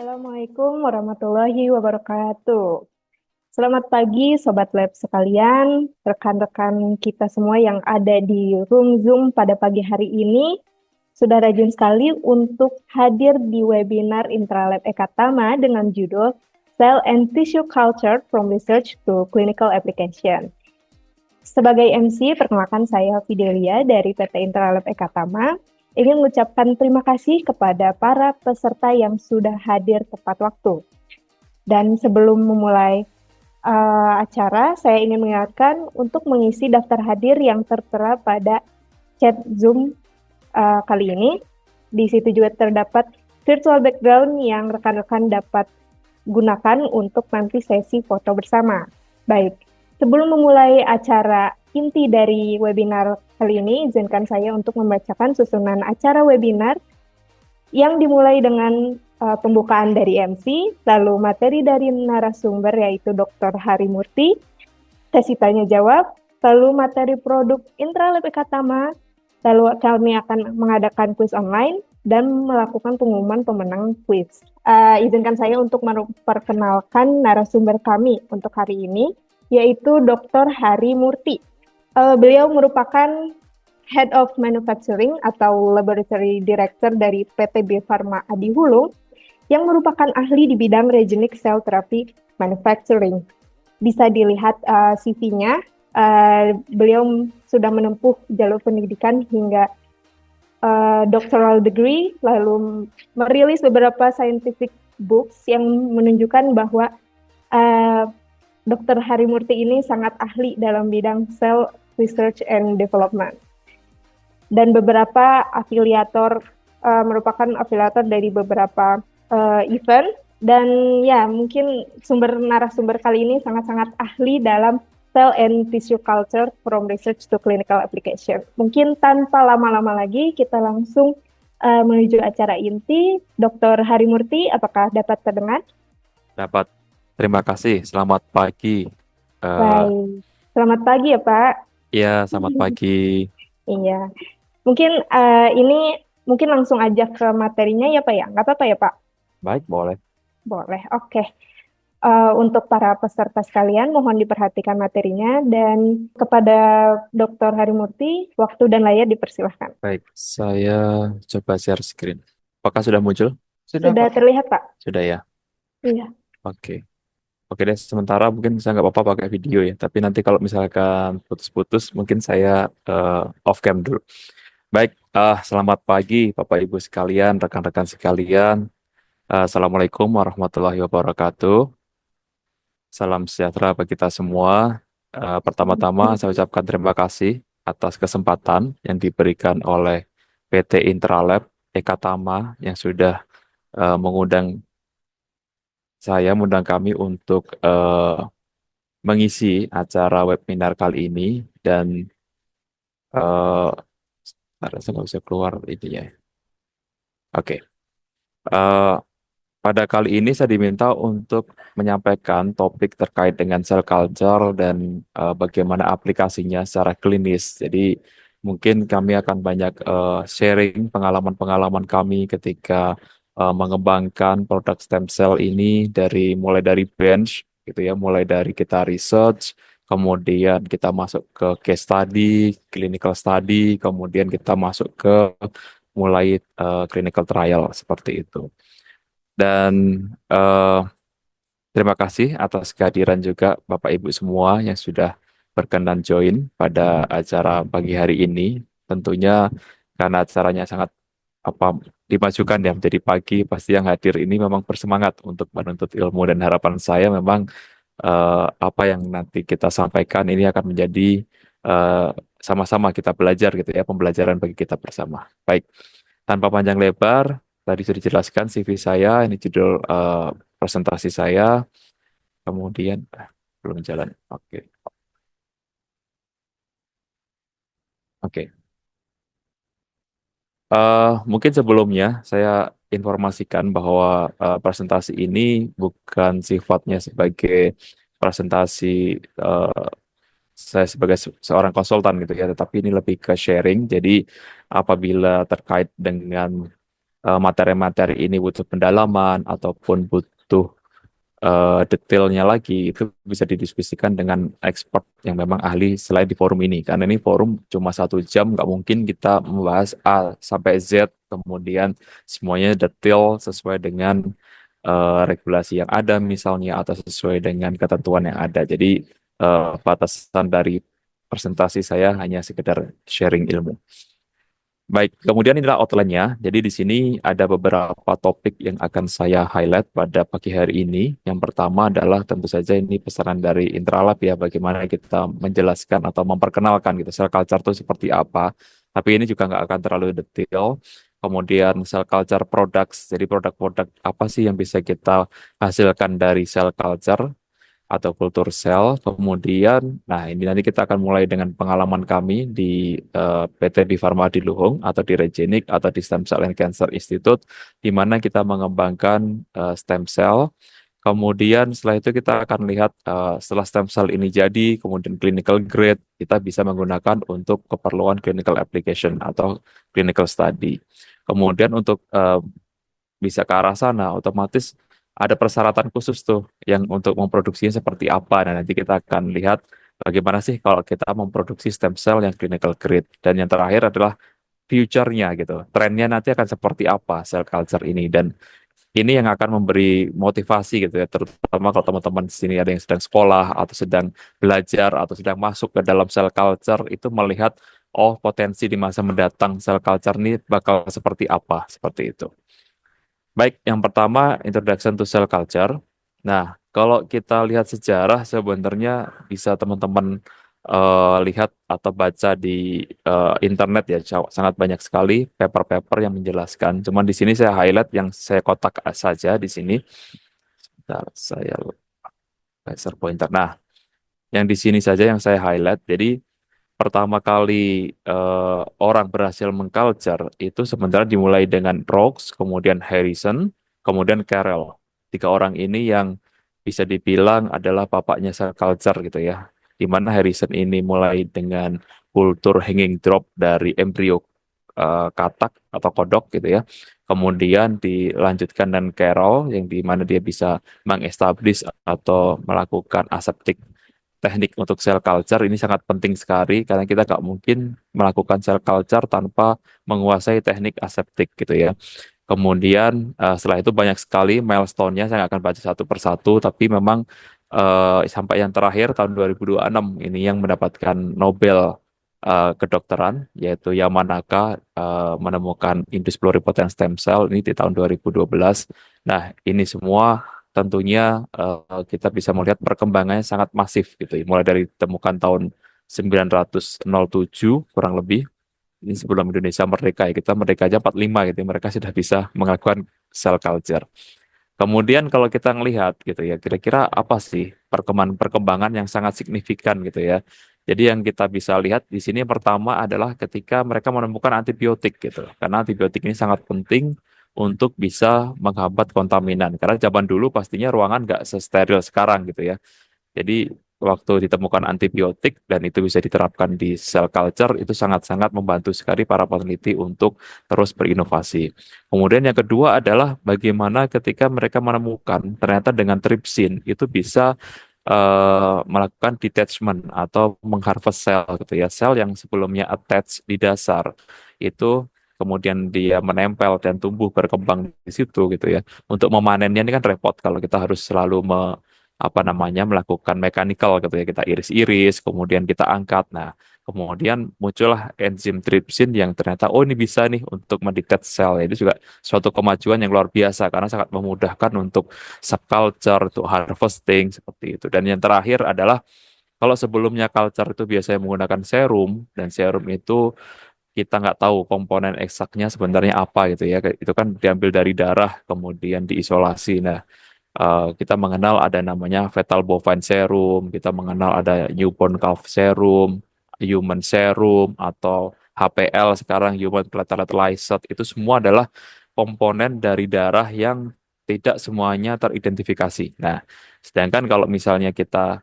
Assalamualaikum warahmatullahi wabarakatuh. Selamat pagi Sobat Lab sekalian, rekan-rekan kita semua yang ada di room Zoom pada pagi hari ini. Sudah rajin sekali untuk hadir di webinar Intralab Ekatama dengan judul Cell and Tissue Culture from Research to Clinical Application. Sebagai MC, perkenalkan saya Fidelia dari PT Intralab Ekatama. Ingin mengucapkan terima kasih kepada para peserta yang sudah hadir tepat waktu. Dan sebelum memulai acara, saya ingin mengingatkan untuk mengisi daftar hadir yang tertera pada chat Zoom kali ini. Di situ juga terdapat virtual background yang rekan-rekan dapat gunakan untuk nanti sesi foto bersama. Baik, sebelum memulai acara inti dari webinar kali ini, izinkan saya untuk membacakan susunan acara webinar yang dimulai dengan pembukaan dari MC, lalu materi dari narasumber yaitu Dr. Hari Murti, sesi tanya jawab, lalu materi produk Intralab Ekatama, lalu kami akan mengadakan quiz online dan melakukan pengumuman pemenang quiz. Izinkan saya untuk memperkenalkan narasumber kami untuk hari ini, yaitu Dr. Hari Murti. Beliau merupakan Head of Manufacturing atau Laboratory Director dari PT Bio Farma Adi Hulu yang merupakan ahli di bidang Regionic Cell Therapy Manufacturing. Bisa dilihat CV-nya, beliau sudah menempuh jalur pendidikan hingga doctoral degree, lalu merilis beberapa scientific books yang menunjukkan bahwa Dr. Hari Murti ini sangat ahli dalam bidang cell research and development. Dan beberapa afiliator merupakan afiliator dari beberapa event, dan ya mungkin narasumber kali ini sangat-sangat ahli dalam cell and tissue culture from research to clinical application. Mungkin tanpa lama-lama lagi kita langsung menuju acara inti. Dr. Hari Murti, apakah dapat terdengar? Dapat. Terima kasih. Selamat pagi. Baik, selamat pagi ya Pak. Ya, selamat pagi. Iya, mungkin ini langsung aja ke materinya ya Pak ya, nggak apa-apa ya Pak? Baik, boleh. Boleh, oke. Untuk para peserta sekalian, mohon diperhatikan materinya, dan kepada Dr. Harimurti, waktu dan layar dipersilahkan. Baik, saya coba share screen. Apakah sudah muncul? Sudah, Sudah Pak. terlihat Pak? Sudah ya. Iya. Oke. Oke deh, sementara mungkin saya nggak apa-apa pakai video ya. Tapi nanti kalau misalkan putus-putus, mungkin saya off cam dulu. Baik, selamat pagi Bapak Ibu sekalian, rekan-rekan sekalian. Assalamualaikum warahmatullahi wabarakatuh. Salam sejahtera bagi kita semua. Pertama-tama saya ucapkan terima kasih atas kesempatan yang diberikan oleh PT Intralab Ekatama yang sudah mengundang kami untuk mengisi acara webinar kali ini, dan uh, saya nggak bisa keluar ini ya. Oke. Eh, Pada kali ini saya diminta untuk menyampaikan topik terkait dengan cell culture dan bagaimana aplikasinya secara klinis. Jadi mungkin kami akan banyak sharing pengalaman-pengalaman kami ketika mengembangkan produk stem cell ini, mulai dari bench gitu ya, mulai dari kita research, kemudian kita masuk ke case study, clinical study, kemudian kita masuk ke mulai clinical trial seperti itu. Dan eh, terima kasih atas kehadiran juga Bapak Ibu semua yang sudah berkenan join pada acara pagi hari ini. Tentunya karena acaranya sangat apa dimajukan ya menjadi pagi, pasti yang hadir ini memang bersemangat untuk menuntut ilmu, dan harapan saya memang apa yang nanti kita sampaikan ini akan menjadi eh, sama-sama kita belajar gitu ya, pembelajaran bagi kita bersama. Baik, tanpa panjang lebar, tadi sudah dijelaskan CV saya, ini judul presentasi saya, kemudian belum jalan. Oke, oke. Mungkin sebelumnya saya informasikan bahwa presentasi ini bukan sifatnya sebagai presentasi eh, saya sebagai seorang konsultan gitu ya, tetapi ini lebih ke sharing. Jadi apabila terkait dengan materi-materi ini butuh pendalaman ataupun butuh detailnya lagi, itu bisa didiskusikan dengan expert yang memang ahli selain di forum ini. Karena ini forum cuma 1 jam, nggak mungkin kita membahas A sampai Z, kemudian semuanya detail sesuai dengan regulasi yang ada misalnya, atau sesuai dengan ketentuan yang ada. Jadi batasan dari presentasi saya hanya sekedar sharing ilmu. Baik, kemudian inilah outline-nya. Jadi di sini ada beberapa topik yang akan saya highlight pada pagi hari ini. Yang pertama adalah tentu saja ini pesanan dari Intralab ya, bagaimana kita menjelaskan atau memperkenalkan gitu cell culture itu seperti apa. Tapi ini juga nggak akan terlalu detail. Kemudian cell culture products, jadi produk-produk apa sih yang bisa kita hasilkan dari cell culture atau kultur sel. Kemudian, nah ini nanti kita akan mulai dengan pengalaman kami di PT Bi Farma di Luhung atau di Regenik atau di Stem Cell and Cancer Institute, di mana kita mengembangkan stem cell. Kemudian setelah itu kita akan lihat setelah stem cell ini jadi, kemudian clinical grade, kita bisa menggunakan untuk keperluan clinical application atau clinical study. Kemudian untuk bisa ke arah sana, otomatis ada persyaratan khusus tuh yang untuk memproduksinya seperti apa. Nah, nanti kita akan lihat bagaimana sih kalau kita memproduksi stem cell yang clinical grade. Dan yang terakhir adalah future-nya gitu. Trennya nanti akan seperti apa cell culture ini. Dan ini yang akan memberi motivasi gitu ya, terutama kalau teman-teman di sini ada yang sedang sekolah atau sedang belajar atau sedang masuk ke dalam cell culture, itu melihat oh potensi di masa mendatang cell culture ini bakal seperti apa, seperti itu. Baik, yang pertama introduction to cell culture. Nah, kalau kita lihat sejarah sebenarnya bisa teman-teman lihat atau baca di internet ya, sangat banyak sekali paper-paper yang menjelaskan. Cuman di sini saya highlight yang saya kotak saja di sini. Bentar, saya laser pointer. Nah, yang di sini saja yang saya highlight. Jadi pertama kali orang berhasil mengculture itu sebenarnya dimulai dengan Rhodes, kemudian Harrison, kemudian Carroll. 3 orang ini yang bisa dibilang adalah bapaknya cell culture gitu ya. Di mana Harrison ini mulai dengan kultur hanging drop dari embrio katak atau kodok gitu ya. Kemudian dilanjutkan dengan Carroll yang di mana dia bisa mengestablish atau melakukan aseptic teknik untuk cell culture ini sangat penting sekali karena kita nggak mungkin melakukan cell culture tanpa menguasai teknik aseptik gitu ya. Kemudian setelah itu banyak sekali milestone-nya, saya nggak akan baca satu persatu, tapi memang sampai yang terakhir tahun 2026 ini yang mendapatkan Nobel kedokteran, yaitu Yamanaka menemukan indus pluripotent stem cell ini di tahun 2012. Nah, ini semua tentunya kita bisa melihat perkembangannya sangat masif gitu ya. Mulai dari ditemukan tahun 907 kurang lebih, ini sebelum Indonesia merdeka ya, kita merdeka aja 45 gitu ya, mereka sudah bisa melakukan cell culture. Kemudian kalau kita ngelihat gitu ya, kira-kira apa sih perkembangan-perkembangan yang sangat signifikan gitu ya. Jadi yang kita bisa lihat di sini yang pertama adalah ketika mereka menemukan antibiotik gitu. Karena antibiotik ini sangat penting untuk bisa menghambat kontaminan. Karena zaman dulu pastinya ruangan nggak sesteril sekarang gitu ya. Jadi waktu ditemukan antibiotik dan itu bisa diterapkan di cell culture itu sangat-sangat membantu sekali para peneliti untuk terus berinovasi. Kemudian yang kedua adalah bagaimana ketika mereka menemukan ternyata dengan tripsin itu bisa melakukan detachment atau mengharvest sel gitu ya. Sel yang sebelumnya attach di dasar itu kemudian dia menempel dan tumbuh berkembang di situ gitu ya. Untuk memanennya ini kan repot kalau kita harus selalu apa namanya melakukan mechanical gitu ya, kita iris-iris kemudian kita angkat. Nah, kemudian muncullah enzim trypsin yang ternyata oh ini bisa nih untuk mendetek sel. Itu juga suatu kemajuan yang luar biasa karena sangat memudahkan untuk subculture, untuk harvesting seperti itu. Dan yang terakhir adalah kalau sebelumnya culture itu biasanya menggunakan serum dan serum itu kita nggak tahu komponen eksaknya sebenarnya apa gitu ya. Itu kan diambil dari darah kemudian diisolasi. Nah, kita mengenal ada namanya fetal bovine serum, kita mengenal ada newborn calf serum, human serum, atau HPL sekarang human platelet lysis, itu semua adalah komponen dari darah yang tidak semuanya teridentifikasi. Nah, sedangkan kalau misalnya kita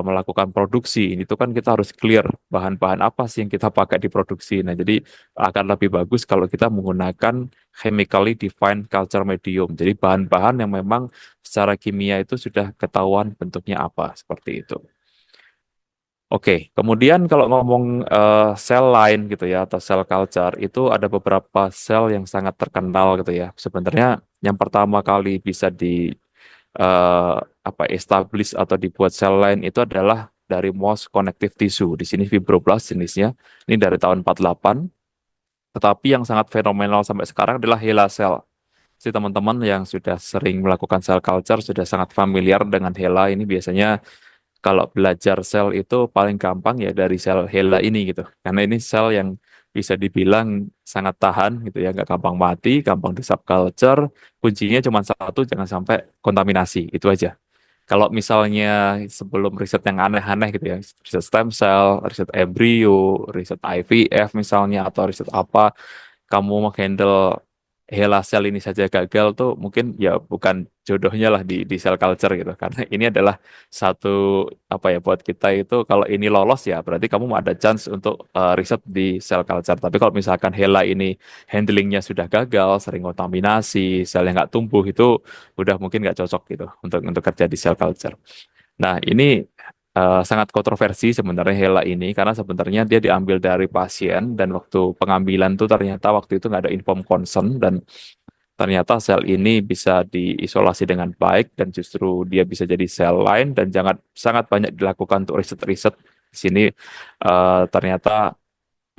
melakukan produksi, itu kan kita harus clear bahan-bahan apa sih yang kita pakai di produksi. Nah, jadi akan lebih bagus kalau kita menggunakan chemically defined culture medium. Jadi bahan-bahan yang memang secara kimia itu sudah ketahuan bentuknya apa, seperti itu. Oke, kemudian kalau ngomong sel lain gitu ya, atau sel culture, itu ada beberapa sel yang sangat terkenal gitu ya. Sebenarnya yang pertama kali bisa di eh, establish atau dibuat sel lain itu adalah dari mouse connective tissue. Di sini fibroblast jenisnya. Ini dari tahun 48. Tetapi yang sangat fenomenal sampai sekarang adalah HeLa cell. Si teman-teman yang sudah sering melakukan cell culture sudah sangat familiar dengan HeLa ini. Biasanya kalau belajar sel itu paling gampang ya dari sel HeLa ini gitu. Karena ini sel yang bisa dibilang sangat tahan gitu ya, nggak gampang mati, gampang di subculture. Kuncinya cuma satu, jangan sampai kontaminasi, itu aja. Kalau misalnya sebelum riset yang aneh-aneh gitu ya, riset stem cell, riset embrio, riset IVF misalnya, atau riset apa, kamu menghandle HeLa sel ini saja gagal tuh mungkin ya bukan jodohnya lah di cell culture gitu, karena ini adalah satu buat kita itu kalau ini lolos ya berarti kamu ada chance untuk riset di cell culture. Tapi kalau misalkan HeLa ini handlingnya sudah gagal, sering kontaminasi, selnya nggak tumbuh, itu udah mungkin nggak cocok gitu untuk kerja di cell culture. Nah, ini sangat kontroversi sebenarnya HeLa ini karena sebenarnya dia diambil dari pasien dan waktu pengambilan tuh ternyata waktu itu nggak ada informed consent dan ternyata sel ini bisa diisolasi dengan baik dan justru dia bisa jadi sel lain dan jangan sangat banyak dilakukan untuk riset-riset di sini. Ternyata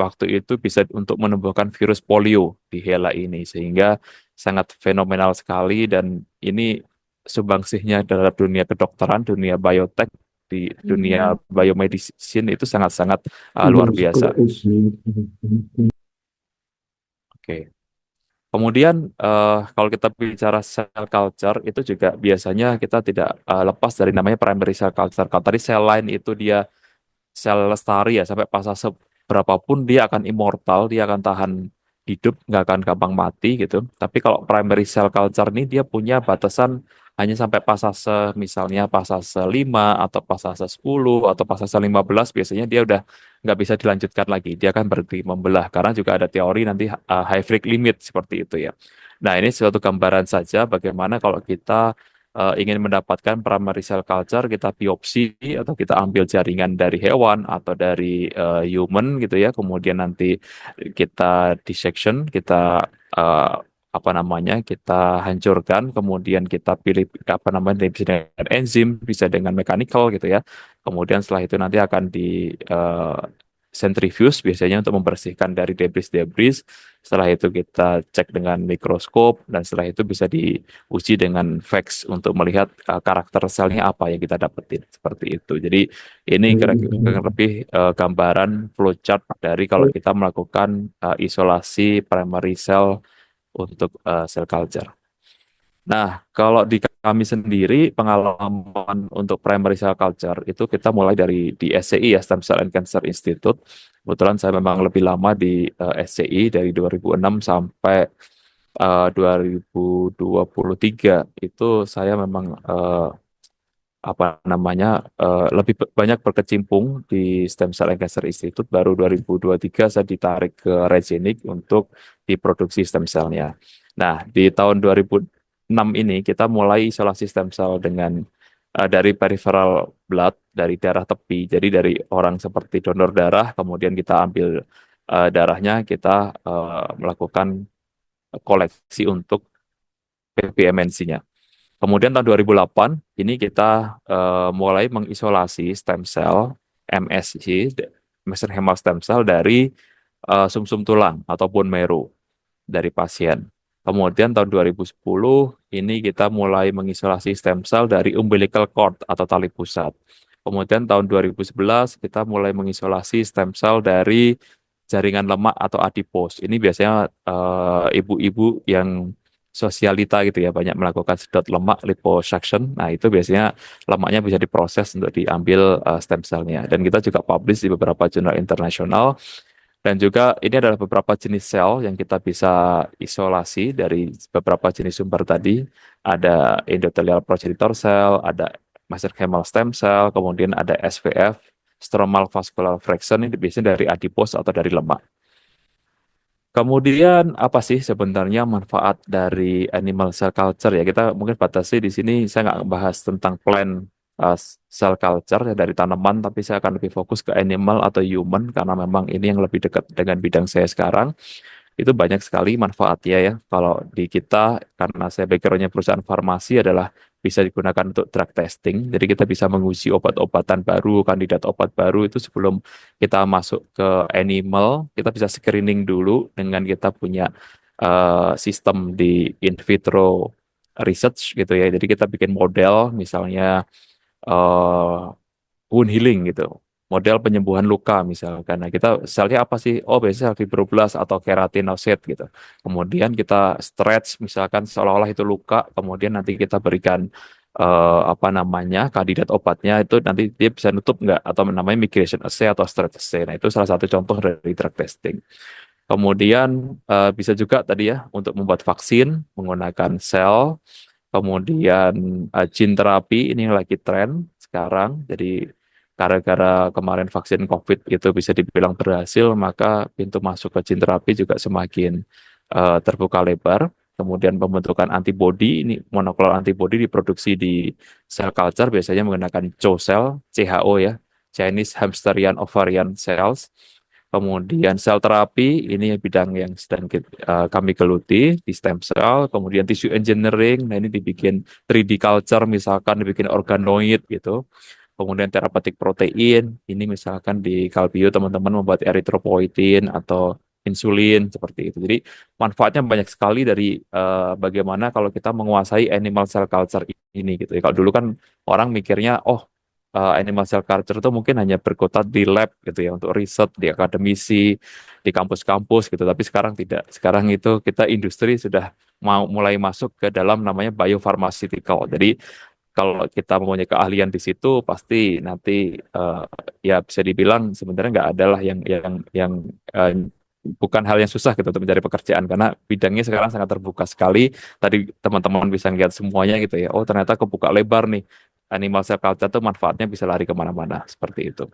waktu itu bisa untuk menumbuhkan virus polio di HeLa ini sehingga sangat fenomenal sekali dan ini sumbangsihnya dalam dunia kedokteran, dunia biotek, di dunia biomedicine itu sangat-sangat luar biasa. Oke. Kemudian kalau kita bicara cell culture itu juga biasanya kita tidak lepas dari namanya primary cell culture. Kalau tadi sel lain itu dia sel lestari ya sampai fase berapapun dia akan immortal, dia akan tahan hidup, nggak akan gampang mati gitu. Tapi kalau primary cell culture ini dia punya batasan hanya sampai fase misalnya fase 5 atau fase 10 atau fase 15 biasanya dia udah nggak bisa dilanjutkan lagi. Dia akan berhenti membelah karena juga ada teori nanti high freq limit seperti itu ya. Nah, ini suatu gambaran saja bagaimana kalau kita ingin mendapatkan primary cell culture, kita biopsi atau kita ambil jaringan dari hewan atau dari human gitu ya, kemudian nanti kita dissection, kita eh, kita hancurkan, kemudian kita pilih bisa dengan enzim, bisa dengan mechanical gitu ya. Kemudian setelah itu nanti akan di centrifuge biasanya untuk membersihkan dari debris-debris. Setelah itu kita cek dengan mikroskop dan setelah itu bisa diuji dengan VEX untuk melihat karakter selnya apa yang kita dapetin seperti itu. Jadi ini kira-kira lebih gambaran flowchart dari kalau kita melakukan isolasi primary cell untuk cell culture. Nah, kalau di kami sendiri pengalaman untuk primary cell culture itu kita mulai dari di SCI ya, Stem Cell and Cancer Institute. Kebetulan saya memang lebih lama di SCI dari 2006 sampai 2023. Itu saya memang lebih banyak berkecimpung di Stem Cell and Cancer Institute. Baru 2023 saya ditarik ke Regenik untuk diproduksi stem cell-nya. Nah, di tahun 2006 ini kita mulai isolasi stem cell dengan dari peripheral blood, dari darah tepi. Jadi dari orang seperti donor darah, kemudian kita ambil darahnya, kita melakukan koleksi untuk PBMNC-nya. Kemudian tahun 2008 ini kita mulai mengisolasi stem cell MSC, mesenchymal stem cell dari sumsum tulang ataupun marrow dari pasien. Kemudian tahun 2010 ini kita mulai mengisolasi stem cell dari umbilical cord atau tali pusat. Kemudian tahun 2011 kita mulai mengisolasi stem cell dari jaringan lemak atau adipose. Ini biasanya ibu-ibu yang sosialita gitu ya, banyak melakukan sedot lemak liposuction. Nah, itu biasanya lemaknya bisa diproses untuk diambil stem cell-nya. Dan kita juga publish di beberapa jurnal internasional. Dan juga ini adalah beberapa jenis sel yang kita bisa isolasi dari beberapa jenis sumber tadi. Ada endothelial progenitor cell, ada mesenchymal stem cell, kemudian ada SVF, stromal vascular fraction, ini biasanya dari adipose atau dari lemak. Kemudian apa sih sebenarnya manfaat dari animal cell culture ya? Kita mungkin batasi di sini, saya nggak bahas tentang plant uh, cell culture ya, dari tanaman, tapi saya akan lebih fokus ke animal atau human karena memang ini yang lebih dekat dengan bidang saya sekarang. Itu banyak sekali manfaatnya ya. Kalau di kita, karena saya backgroundnya perusahaan farmasi adalah bisa digunakan untuk drug testing. Jadi kita bisa menguji obat-obatan baru, kandidat obat baru itu sebelum kita masuk ke animal, kita bisa screening dulu dengan kita punya sistem di in vitro research gitu ya. Jadi kita bikin model, misalnya eh, wound healing gitu. Model penyembuhan luka misalkan. Nah, kita selnya apa sih? Oh, biasanya sel fibroblast atau keratinosit gitu. Kemudian kita stretch misalkan seolah-olah itu luka, kemudian nanti kita berikan apa namanya? Kandidat obatnya itu nanti dia bisa nutup nggak atau namanya migration assay atau stretch assay. Nah, itu salah satu contoh dari drug testing. Kemudian bisa juga tadi ya untuk membuat vaksin menggunakan sel. Kemudian gene terapi ini yang lagi tren sekarang. Jadi gara-gara kemarin vaksin COVID itu bisa dibilang berhasil, maka pintu masuk ke gene terapi juga semakin terbuka lebar. Kemudian pembentukan antibodi, ini monoklonal antibodi diproduksi di cell culture biasanya menggunakan CHO cell, CHO ya, Chinese Hamsterian Ovarian Cells. Kemudian sel terapi, ini bidang yang sedang kami geluti di stem cell. Kemudian tissue engineering, nah ini dibikin 3D culture, misalkan dibikin organoid gitu. Kemudian terapeutik protein, ini misalkan di Calbio teman-teman membuat erythropoietin atau insulin seperti itu. Jadi manfaatnya banyak sekali dari bagaimana kalau kita menguasai animal cell culture ini gitu ya. Kalau dulu kan orang mikirnya, oh animal cell culture itu mungkin hanya berkutat di lab gitu ya untuk riset di akademisi, di kampus-kampus gitu. Tapi sekarang tidak. Sekarang itu kita industri sudah mau mulai masuk ke dalam namanya biopharmaceutical. Jadi kalau kita mempunyai keahlian di situ pasti nanti eh, ya bisa dibilang sebenarnya nggak ada lah yang eh, bukan hal yang susah gitu untuk mencari pekerjaan karena bidangnya sekarang sangat terbuka sekali. Tadi teman-teman bisa lihat semuanya gitu ya. Oh ternyata kebuka lebar nih. Animal cell culture itu manfaatnya bisa lari kemana-mana seperti itu.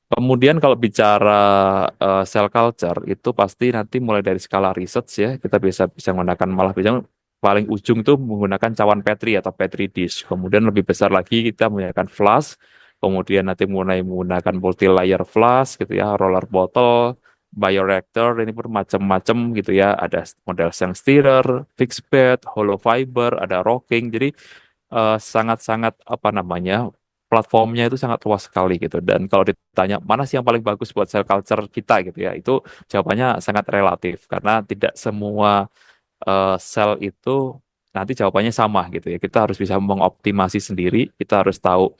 Kemudian kalau bicara cell culture itu pasti nanti mulai dari skala research ya kita bisa bisa menggunakan malah bisa paling ujung itu menggunakan cawan Petri atau Petri dish. Kemudian lebih besar lagi kita menggunakan flask. Kemudian nanti mulai menggunakan multi layer flask gitu ya, roller bottle, bioreactor ini pun macam-macam gitu ya. Ada model sand stirrer, fixed bed, hollow fiber, ada rocking. Jadi sangat-sangat apa namanya platformnya itu sangat luas sekali gitu. Dan kalau ditanya mana sih yang paling bagus buat cell culture kita gitu ya, itu jawabannya sangat relatif karena tidak semua sel itu nanti jawabannya sama gitu ya. Kita harus bisa mengoptimasi sendiri, kita harus tahu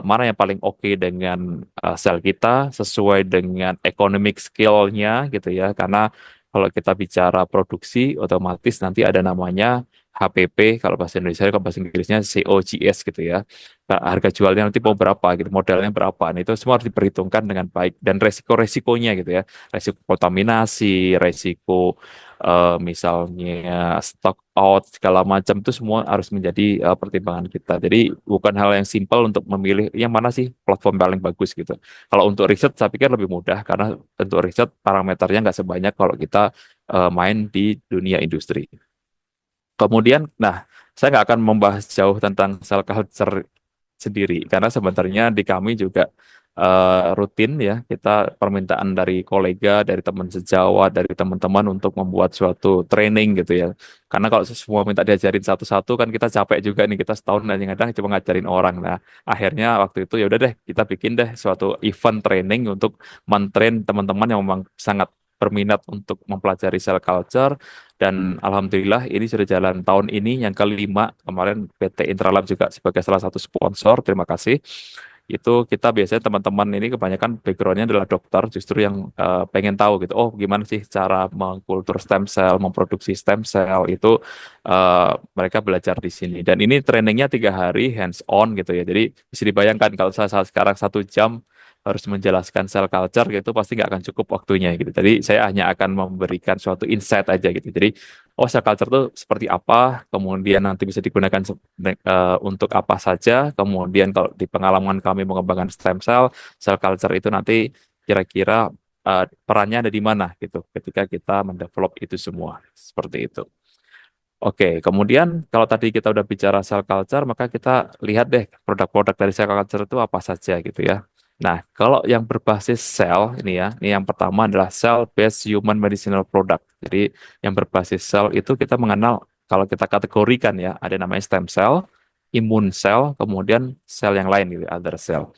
mana yang paling oke dengan sel kita sesuai dengan economic skill-nya gitu ya. Karena kalau kita bicara produksi, otomatis nanti ada namanya HPP, kalau bahasa Indonesia, kalau bahasa Inggrisnya COGS gitu ya. Nah, harga jualnya nanti mau berapa gitu, modalnya berapa. Nah, itu semua harus diperhitungkan dengan baik dan resiko-resikonya gitu ya. Resiko kontaminasi, resiko misalnya stock out segala macam itu semua harus menjadi pertimbangan kita. Jadi bukan hal yang simpel untuk memilih yang mana sih platform paling bagus gitu. Kalau untuk riset saya pikir lebih mudah karena untuk riset parameternya nggak sebanyak kalau kita main di dunia industri. Kemudian, nah, saya nggak akan membahas jauh tentang cell culture sendiri, karena sebenarnya di kami juga rutin ya, kita permintaan dari kolega, dari teman sejawat, dari teman-teman untuk membuat suatu training gitu ya. Karena kalau semua minta diajarin satu-satu kan kita capek juga nih, kita setahun dan kadang cuma ngajarin orang. Nah, akhirnya waktu itu ya udah deh, kita bikin deh suatu event training untuk mentrain teman-teman yang memang sangat berminat untuk mempelajari cell culture dan alhamdulillah ini sudah jalan tahun ini yang kelima. Kemarin PT Intralab juga sebagai salah satu sponsor, terima kasih. Itu kita biasanya teman-teman ini kebanyakan backgroundnya adalah dokter, justru yang pengen tahu gitu, oh gimana sih cara mengkultur stem cell, memproduksi stem cell itu mereka belajar di sini. Dan ini trainingnya 3 hari hands on gitu ya. Jadi bisa dibayangkan kalau saya sekarang 1 jam harus menjelaskan cell culture gitu pasti nggak akan cukup waktunya gitu. Jadi saya hanya akan memberikan suatu insight aja gitu. Jadi oh cell culture itu seperti apa, kemudian nanti bisa digunakan untuk apa saja, kemudian kalau di pengalaman kami mengembangkan stem cell, cell culture itu nanti kira-kira perannya ada di mana gitu ketika kita mendevelop itu semua seperti itu. Oke, kemudian kalau tadi kita udah bicara cell culture, maka kita lihat deh produk-produk dari cell culture itu apa saja gitu ya. Nah, kalau yang berbasis sel ini ya, ini yang pertama adalah cell-based human medicinal product. Jadi yang berbasis sel itu kita mengenal kalau kita kategorikan ya, ada namanya stem cell, imun cell, kemudian sel yang lain gitu, other cell.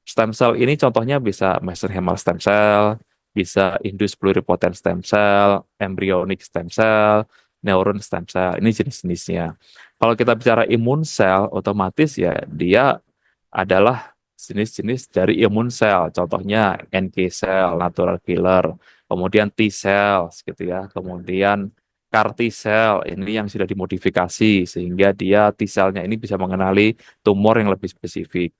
Stem cell ini contohnya bisa mesenchymal stem cell, bisa indus pluripotent stem cell, embryonic stem cell, neuron stem cell. Ini jenis-jenisnya. Kalau kita bicara imun cell, otomatis ya dia adalah jenis-jenis dari imun cell. Contohnya NK cell, natural killer, kemudian T cells gitu ya, kemudian CAR T cell ini yang sudah dimodifikasi sehingga dia T cell-nya ini bisa mengenali tumor yang lebih spesifik.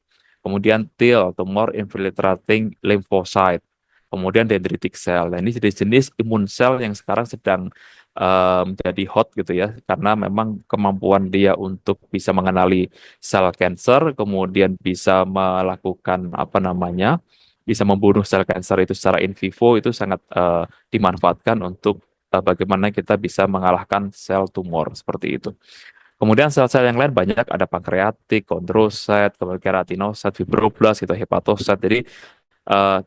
Kemudian TIL, tumor infiltrating lymphocyte. Kemudian dendritic cell. Nah, ini jenis-jenis imun sel yang sekarang sedang menjadi hot gitu ya, karena memang kemampuan dia untuk bisa mengenali sel cancer, kemudian bisa melakukan apa namanya, bisa membunuh sel cancer itu secara in vivo itu sangat dimanfaatkan untuk bagaimana kita bisa mengalahkan sel tumor seperti itu. Kemudian sel-sel yang lain banyak, ada pankreatik, kondrosit, kemudian keratinosit, fibroblast, gitu, hepatosit. Jadi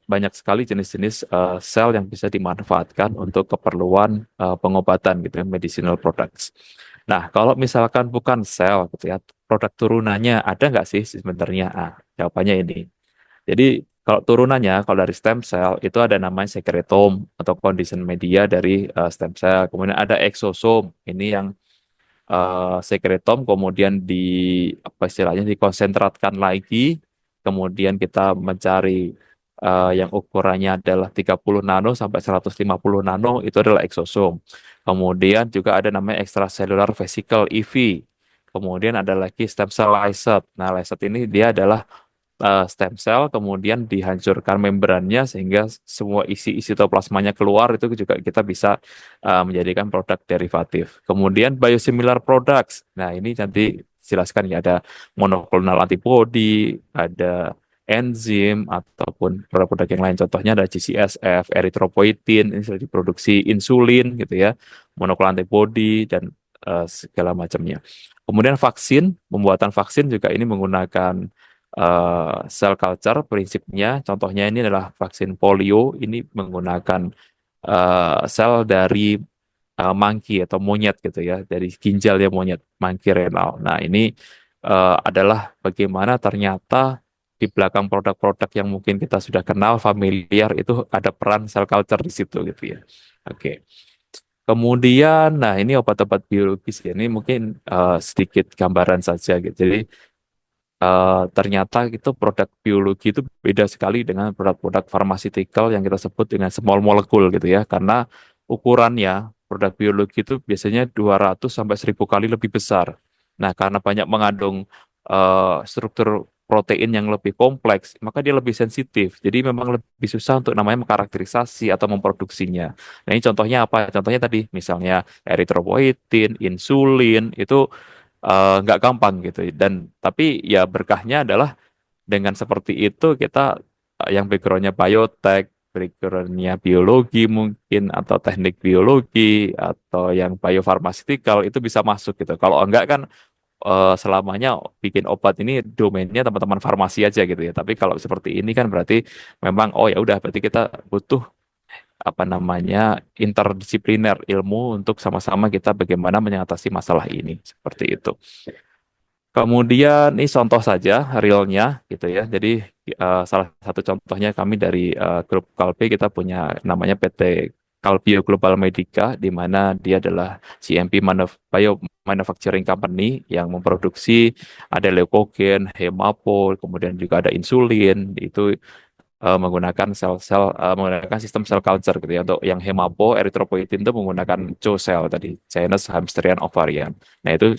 banyak sekali jenis-jenis sel yang bisa dimanfaatkan untuk keperluan pengobatan gitu ya, medicinal products. Nah, kalau misalkan bukan sel gitu ya, produk turunannya ada nggak sih sebenarnya? Jawabannya ini. Jadi kalau turunannya, kalau dari stem cell itu ada namanya secretome atau condition media dari stem cell. Kemudian ada exosome, ini yang sekretom kemudian di apa istilahnya dikonsentratkan lagi, kemudian kita mencari yang ukurannya adalah 30 nano sampai 150 nano, itu adalah eksosom. Kemudian juga ada namanya extracellular vesicle EV. Kemudian ada lagi stem cell lyset. Nah, lyset ini dia adalah stem cell, kemudian dihancurkan membrannya sehingga semua isi-isi sitoplasmanya keluar, itu juga kita bisa menjadikan produk derivatif. Kemudian biosimilar products. Nah, ini nanti jelaskan ya, ada monoklonal antibody, ada enzim ataupun produk-produk yang lain. Contohnya ada GCSF, erythropoietin, ini sudah diproduksi insulin gitu ya, monoklonal antibody dan segala macamnya. Kemudian vaksin, pembuatan vaksin juga ini menggunakan cell culture prinsipnya. Contohnya ini adalah vaksin polio, ini menggunakan sel dari monkey atau monyet gitu ya, dari ginjalnya monyet, monkey renal. Nah, ini adalah bagaimana ternyata di belakang produk-produk yang mungkin kita sudah kenal, familiar, itu ada peran cell culture di situ gitu ya. Oke. Kemudian, nah ini obat-obat biologis ya, ini mungkin sedikit gambaran saja gitu. Jadi ternyata itu produk biologi itu beda sekali dengan produk-produk pharmaceutical yang kita sebut dengan small molecule gitu ya, karena ukurannya produk biologi itu biasanya 200 sampai 1000 kali lebih besar. Nah, karena banyak mengandung struktur protein yang lebih kompleks, maka dia lebih sensitif. Jadi memang lebih susah untuk namanya mengkarakterisasi atau memproduksinya. Nah, ini contohnya apa? Contohnya tadi misalnya eritropoietin, insulin, itu nggak gampang gitu. Dan tapi ya berkahnya adalah dengan seperti itu kita yang backgroundnya biotek, backgroundnya biologi mungkin atau teknik biologi atau yang biofarmaceutical itu bisa masuk gitu. Kalau enggak kan selamanya bikin obat ini domainnya teman-teman farmasi aja gitu ya. Tapi kalau seperti ini kan berarti memang oh ya udah berarti kita butuh apa namanya interdisipliner ilmu untuk sama-sama kita bagaimana mengatasi masalah ini seperti itu. Kemudian ini contoh saja realnya gitu ya. Jadi salah satu contohnya kami dari grup Kalbe, kita punya namanya PT Kalbio Global Medica, di mana dia adalah GMP Bio Manufacturing Company yang memproduksi ada leukogen, hemapol, kemudian juga ada insulin. Itu menggunakan sel-sel menggunakan sistem cell culture gitu ya. Untuk yang hemapo, erythropoietin itu menggunakan CHO cell tadi, Chinese Hamsterian ovarian. Nah, itu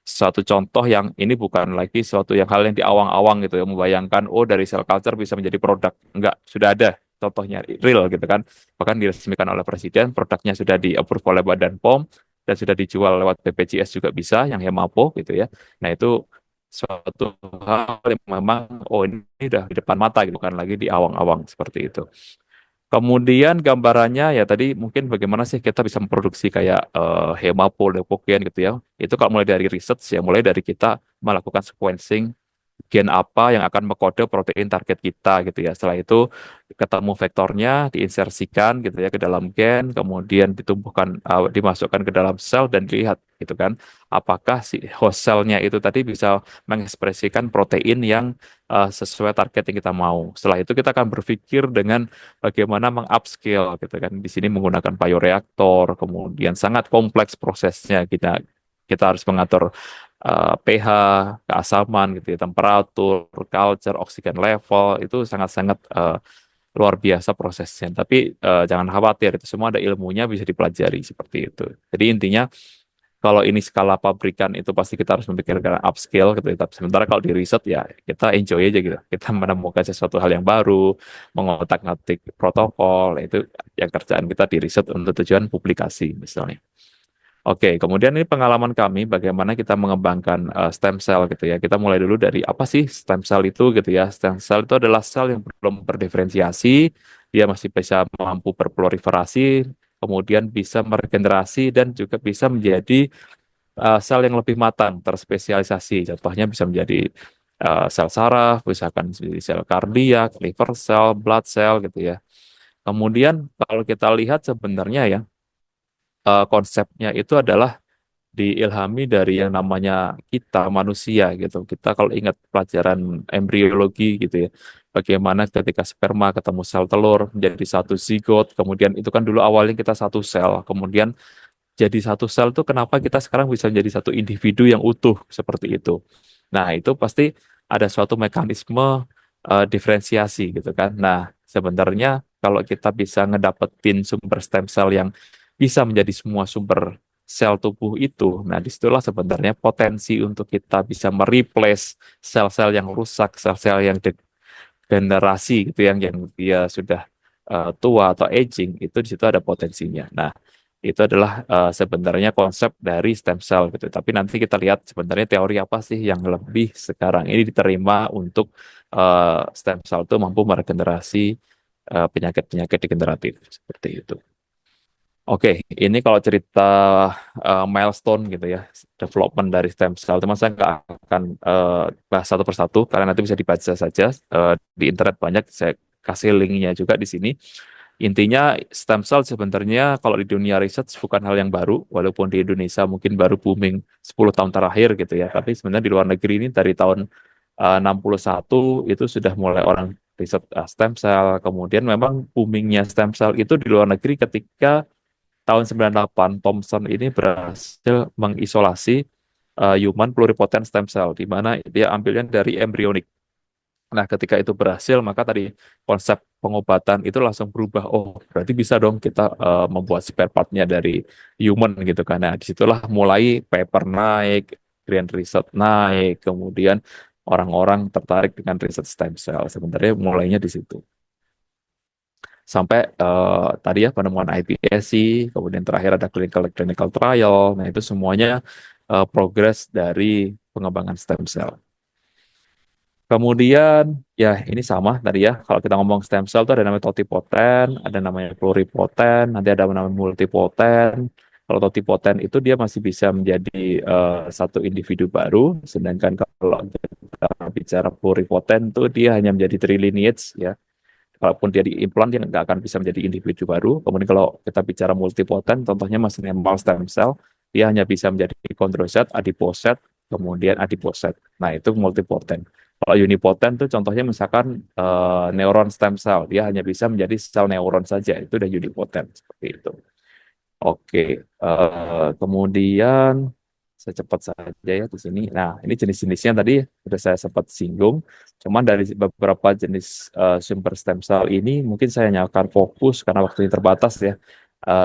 suatu contoh yang ini bukan lagi suatu yang hal yang diawang-awang gitu ya, membayangkan oh dari cell culture bisa menjadi produk. Enggak, sudah ada contohnya real gitu kan. Bahkan diresmikan oleh presiden, produknya sudah di-approve oleh Badan POM dan sudah dijual lewat BPJS juga bisa yang Hemapo gitu ya. Nah, itu suatu hal yang memang oh ini udah di depan mata gitu kan lagi di awang-awang seperti itu. Kemudian gambarannya ya tadi mungkin bagaimana sih kita bisa memproduksi kayak Hemapol, Lepoken gitu ya. Itu kalau mulai dari research ya mulai dari kita melakukan sequencing gen apa yang akan mengkode protein target kita gitu ya. Setelah itu ketemu vektornya, diinsersikan gitu ya ke dalam gen, kemudian ditumbuhkan, dimasukkan ke dalam sel dan dilihat gitu kan, apakah si host cell-nya itu tadi bisa mengekspresikan protein yang sesuai target yang kita mau. Setelah itu kita akan berpikir dengan bagaimana mengupscale gitu kan. Di sini menggunakan bioreaktor, kemudian sangat kompleks prosesnya kita harus mengatur pH, keasaman gitu ya, temperatur, culture, oksigen level itu sangat-sangat luar biasa prosesnya. Tapi jangan khawatir, itu semua ada ilmunya bisa dipelajari seperti itu. Jadi intinya kalau ini skala pabrikan itu pasti kita harus memikirkan upscale gitu ya. Tapi sementara kalau di riset ya kita enjoy aja gitu. Kita menemukan sesuatu hal yang baru, mengotak-ngatik protokol, itu yang kerjaan kita di riset untuk tujuan publikasi misalnya. Oke, kemudian ini pengalaman kami bagaimana kita mengembangkan stem cell gitu ya. Kita mulai dulu dari apa sih stem cell itu gitu ya. Stem cell itu adalah sel yang belum berdiferensiasi, dia masih bisa mampu berproliferasi, kemudian bisa meregenerasi dan juga bisa menjadi sel yang lebih matang, terspesialisasi. Contohnya bisa menjadi sel saraf, misalkan menjadi sel kardiak, liver cell, blood cell gitu ya. Kemudian kalau kita lihat sebenarnya ya konsepnya itu adalah diilhami dari yang namanya kita manusia gitu. Kita kalau ingat pelajaran embriologi gitu ya, bagaimana ketika sperma ketemu sel telur menjadi satu zigot, kemudian itu kan dulu awalnya kita satu sel, kemudian jadi satu sel tuh kenapa kita sekarang bisa menjadi satu individu yang utuh seperti itu. Nah, itu pasti ada suatu mekanisme diferensiasi gitu kan. Nah, sebenarnya kalau kita bisa ngedapetin sumber stem cell yang bisa menjadi semua sumber sel tubuh itu, nah disitulah sebenarnya potensi untuk kita bisa mereplace sel-sel yang rusak, sel-sel yang degenerasi gitu yang dia sudah tua atau aging, itu di situ ada potensinya. Nah, itu adalah sebenarnya konsep dari stem cell gitu. Tapi nanti kita lihat sebenarnya teori apa sih yang lebih sekarang ini diterima untuk stem cell itu mampu meregenerasi penyakit-penyakit degeneratif seperti itu. Oke, ini kalau cerita milestone gitu ya, development dari stem cell, teman saya nggak akan bahas satu persatu karena nanti bisa dibaca saja di internet banyak. Saya kasih linknya juga di sini. Intinya stem cell sebenarnya kalau di dunia research bukan hal yang baru, walaupun di Indonesia mungkin baru booming 10 tahun terakhir gitu ya. Tapi sebenarnya di luar negeri ini dari tahun 61 itu sudah mulai orang riset stem cell. Kemudian memang boomingnya stem cell itu di luar negeri ketika tahun 98 Thomson ini berhasil mengisolasi human pluripotent stem cell di mana dia ambilnya dari embrionik. Nah, ketika itu berhasil, maka tadi konsep pengobatan itu langsung berubah. Oh, berarti bisa dong kita membuat spare partnya dari human gitu kan. Nah, disitulah mulai paper naik, grand research naik, kemudian orang-orang tertarik dengan riset stem cell. Sebenarnya mulainya di situ. Sampai tadi ya penemuan iPSC, kemudian terakhir ada clinical trial. Nah, itu semuanya progres dari pengembangan stem cell. Kemudian ya ini sama tadi ya. Kalau kita ngomong stem cell itu ada namanya totipoten, ada namanya pluripoten, nanti ada namanya multipoten. Kalau totipoten itu dia masih bisa menjadi satu individu baru, sedangkan kalau kita bicara pluripoten itu dia hanya menjadi trilineage ya. Kalaupun dia diimplan dia nggak akan bisa menjadi individu baru. Kemudian kalau kita bicara multipoten, contohnya mesenchymal stem cell, dia hanya bisa menjadi kondrosit, adiposit, kemudian adiposit. Nah itu multipoten. Kalau unipoten tuh contohnya misalkan neuron stem cell, dia hanya bisa menjadi sel neuron saja, itu udah unipoten seperti itu. Oke, kemudian saya cepat saja ya di sini. Nah, ini jenis-jenisnya tadi sudah saya sempat singgung. Cuman dari beberapa jenis sumber stem cell ini mungkin saya hanya akan fokus karena waktunya terbatas ya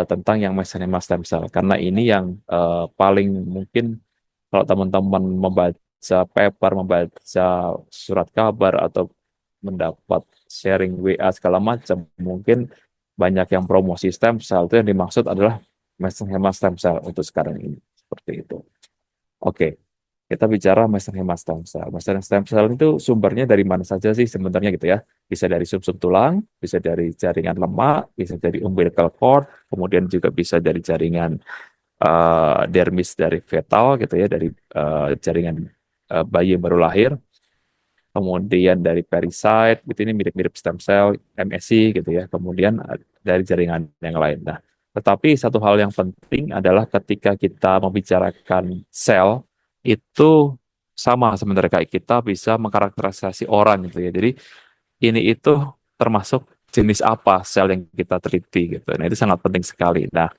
tentang yang mesenchymal stem cell karena ini yang paling mungkin Kalau teman-teman membaca paper, membaca surat kabar, atau mendapat sharing WA segala macam, mungkin banyak yang promosi stem cell. Itu yang dimaksud adalah mesenhema stem cell untuk sekarang ini. Seperti itu. Oke, kita bicara mesenhema stem cell. Mesenhema stem cell itu sumbernya dari mana saja sih sebenarnya gitu ya. Bisa dari sumsum tulang, bisa dari jaringan lemak, bisa dari umbilical cord, kemudian juga bisa dari jaringan dermis dari fetal gitu ya, dari jaringan bayi yang baru lahir, kemudian dari pericyte gitu, ini mirip-mirip stem cell, MSC gitu ya, kemudian dari jaringan yang lain. Nah, tetapi satu hal yang penting adalah ketika kita membicarakan sel itu sama sebenarnya kayak kita bisa mengkarakterisasi orang gitu ya. Jadi ini itu termasuk jenis apa sel yang kita teliti gitu. Nah, itu sangat penting sekali. Nah,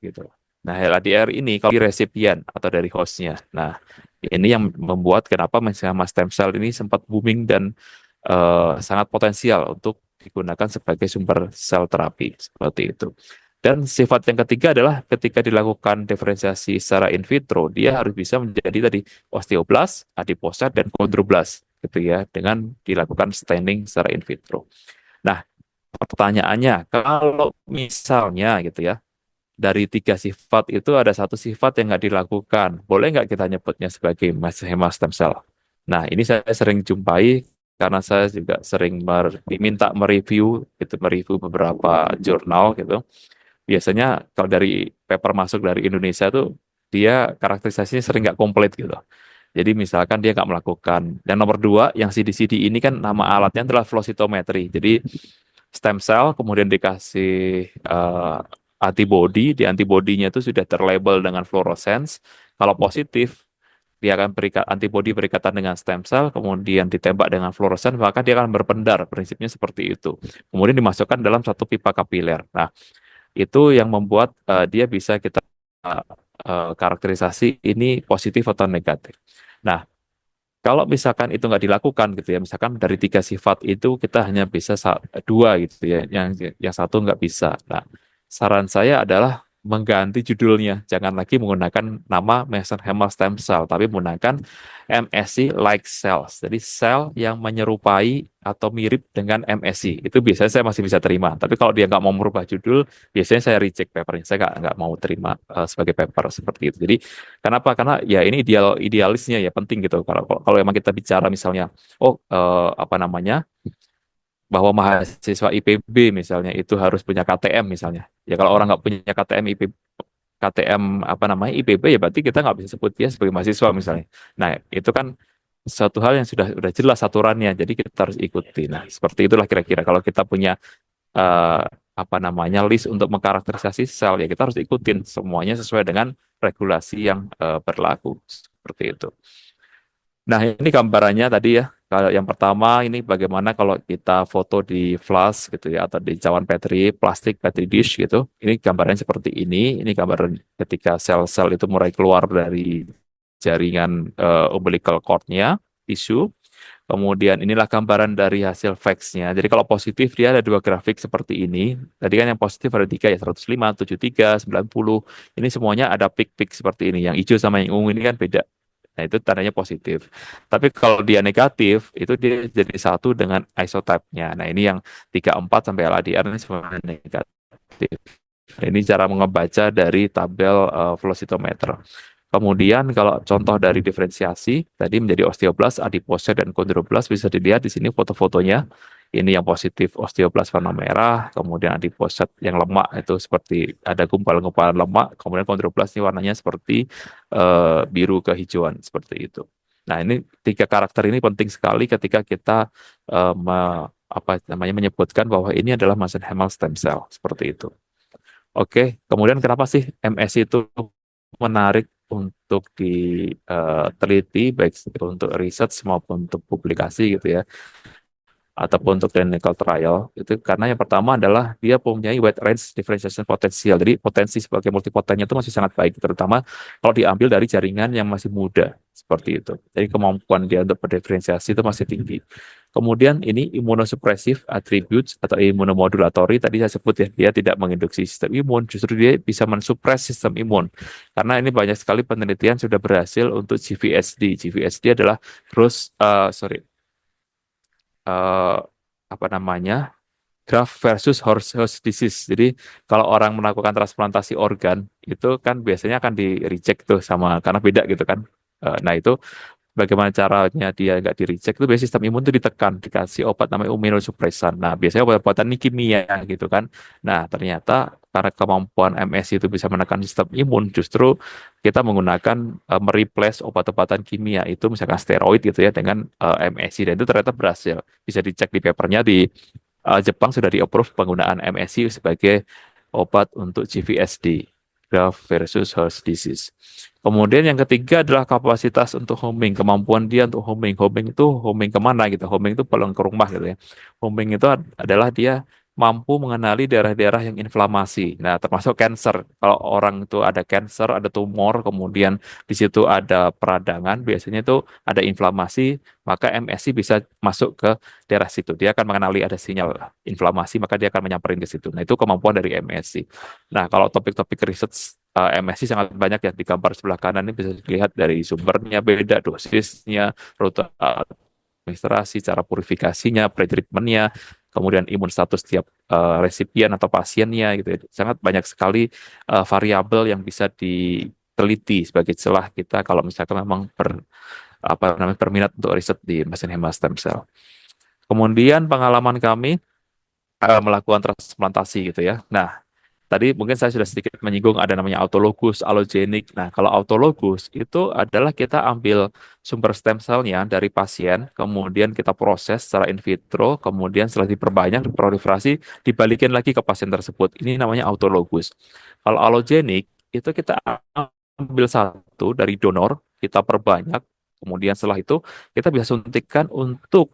gitu. Nah, HLA-DR ini kalau dari resipien atau dari hostnya. Nah, ini yang membuat kenapa mesenchyma stem cell ini sempat booming dan sangat potensial untuk digunakan sebagai sumber sel terapi seperti itu. Dan sifat yang ketiga adalah ketika dilakukan diferensiasi secara in vitro, dia harus bisa menjadi tadi osteoblas, adiposit, dan kondroblas gitu ya, dengan dilakukan staining secara in vitro. Nah, pertanyaannya, kalau misalnya gitu ya, dari tiga sifat itu ada satu sifat yang nggak dilakukan. Boleh nggak kita nyebutnya sebagai mesenchyma stem cell? Nah, ini saya sering jumpai karena saya juga sering diminta mereview, gitu, mereview beberapa jurnal gitu. Biasanya kalau dari paper masuk dari Indonesia tuh dia karakterisasinya sering nggak komplit gitu. Jadi misalkan dia nggak melakukan. Dan nomor dua, yang CD-CD ini kan nama alatnya adalah flow cytometry. Jadi stem cell kemudian dikasih antibody, di antibodinya itu sudah terlabel dengan fluorescence. Kalau positif, dia akan berikat antibody berikatan dengan stem cell, kemudian ditembak dengan fluorescence, maka dia akan berpendar. Prinsipnya seperti itu. Kemudian dimasukkan dalam satu pipa kapiler. Nah, itu yang membuat dia bisa kita karakterisasi ini positif atau negatif. Nah, kalau misalkan itu nggak dilakukan gitu ya, misalkan dari tiga sifat itu kita hanya bisa dua gitu ya, yang satu nggak bisa. Nah, saran saya adalah mengganti judulnya, jangan lagi menggunakan nama mesenchymal stem cell, tapi menggunakan MSC like cells. Jadi sel yang menyerupai atau mirip dengan MSC itu biasanya saya masih bisa terima. Tapi kalau dia nggak mau merubah judul, biasanya saya reject papernya. Saya nggak mau terima sebagai paper seperti itu. Jadi kenapa? Karena ya ini idealisnya ya penting gitu. Kalau kalau emang kita bicara misalnya, oh apa namanya, bahwa mahasiswa IPB misalnya itu harus punya KTM misalnya. Ya kalau orang nggak punya KTM KTM apa namanya IPB, ya berarti kita nggak bisa sebut dia sebagai mahasiswa misalnya. Nah itu kan suatu hal yang sudah jelas aturannya. Jadi kita harus ikuti. Nah seperti itulah kira-kira kalau kita punya eh, apa namanya list untuk mengkarakterisasi sel, ya kita harus ikutin semuanya sesuai dengan regulasi yang berlaku seperti itu. Nah, ini gambarannya tadi ya. Kalau yang pertama ini bagaimana kalau kita foto di flash gitu ya, atau di cawan Petri, plastik Petri dish gitu. Ini gambarannya seperti ini. Ini gambaran ketika sel-sel itu mulai keluar dari jaringan umbilical cord-nya, tisu. Kemudian inilah gambaran dari hasil fax-nya. Jadi kalau positif dia ada dua grafik seperti ini. Tadi kan yang positif ada tiga ya, 105, 73, 90. Ini semuanya ada pik-pik seperti ini. Yang hijau sama yang ungu ini kan beda. Nah, itu tandanya positif. Tapi kalau dia negatif, itu dia jadi satu dengan isotype-nya. Nah, ini yang 34 sampai LADR ini semuanya negatif. Nah, ini cara mengebaca dari tabel flow cytometer. Kemudian kalau contoh dari diferensiasi, tadi menjadi osteoblas, adiposit, dan kondroblas bisa dilihat di sini foto-fotonya. Ini yang positif osteoblas warna merah, kemudian adiposit yang lemak itu seperti ada gumpalan-gumpalan lemak, kemudian kondroblas ini warnanya seperti biru kehijauan seperti itu. Nah, ini tiga karakter ini penting sekali ketika kita apa namanya menyebutkan bahwa ini adalah mesenchymal stem cell seperti itu. Oke, kemudian kenapa sih MS itu menarik untuk diteliti baik untuk riset maupun untuk publikasi gitu ya? ataupun untuk clinical trial itu karena yang pertama adalah dia mempunyai wide range differentiation potential. Jadi potensi sebagai multipotennya itu masih sangat baik, terutama kalau diambil dari jaringan yang masih muda seperti itu. Jadi kemampuan dia untuk berdiferensiasi itu masih tinggi. Kemudian ini immunosuppressive attributes atau immunomodulatory tadi saya sebut ya, dia tidak menginduksi sistem imun, justru dia bisa mensupres sistem imun. Karena ini banyak sekali penelitian sudah berhasil untuk GVSD. GVSD adalah eh, apa namanya, graft versus host disease. Jadi kalau orang melakukan transplantasi organ itu kan biasanya akan di reject tuh sama karena beda gitu kan. Nah itu bagaimana caranya dia nggak di reject itu biasanya sistem imun itu ditekan, dikasih obat namanya immunosupresan. Nah biasanya obat-obatan ini kimia gitu kan. Nah ternyata karena kemampuan MSC itu bisa menekan sistem imun, justru kita menggunakan mereplace obat-obatan kimia itu misalkan steroid gitu ya dengan MSC dan itu ternyata berhasil. Bisa dicek di papernya di Jepang sudah di-approve penggunaan MSC sebagai obat untuk GVSD, graft versus host disease. Kemudian yang ketiga adalah kapasitas untuk homing, kemampuan dia untuk homing. Homing itu homing kemana gitu? Homing itu pulang ke rumah gitu ya. Homing itu adalah dia mampu mengenali daerah-daerah yang inflamasi. Nah, termasuk cancer. Kalau orang itu ada cancer, ada tumor, kemudian di situ ada peradangan, biasanya itu ada inflamasi, maka MSC bisa masuk ke daerah situ. Dia akan mengenali ada sinyal inflamasi, maka dia akan menyamperin ke situ. Nah, itu kemampuan dari MSC. Nah, kalau topik-topik riset MSC sangat banyak ya di gambar sebelah kanan ini bisa dilihat dari sumbernya beda, dosisnya, rute administrasi, cara purifikasinya, pretreatmentnya, kemudian imun status tiap resipien atau pasiennya gitu ya. Sangat banyak sekali variabel yang bisa diteliti sebagai celah kita kalau misalkan memang apa namanya berminat untuk riset di mesenchyma stem cell. Kemudian pengalaman kami melakukan transplantasi gitu ya. Nah, tadi mungkin saya sudah sedikit menyinggung ada namanya autologus, allogenik. Nah, kalau autologus itu adalah kita ambil sumber stem cell-nya dari pasien, kemudian kita proses secara in vitro, kemudian setelah diperbanyak, diproliferasi, dibalikin lagi ke pasien tersebut. Ini namanya autologus. Kalau allogenik, itu kita ambil satu dari donor, kita perbanyak, kemudian setelah itu kita bisa suntikkan untuk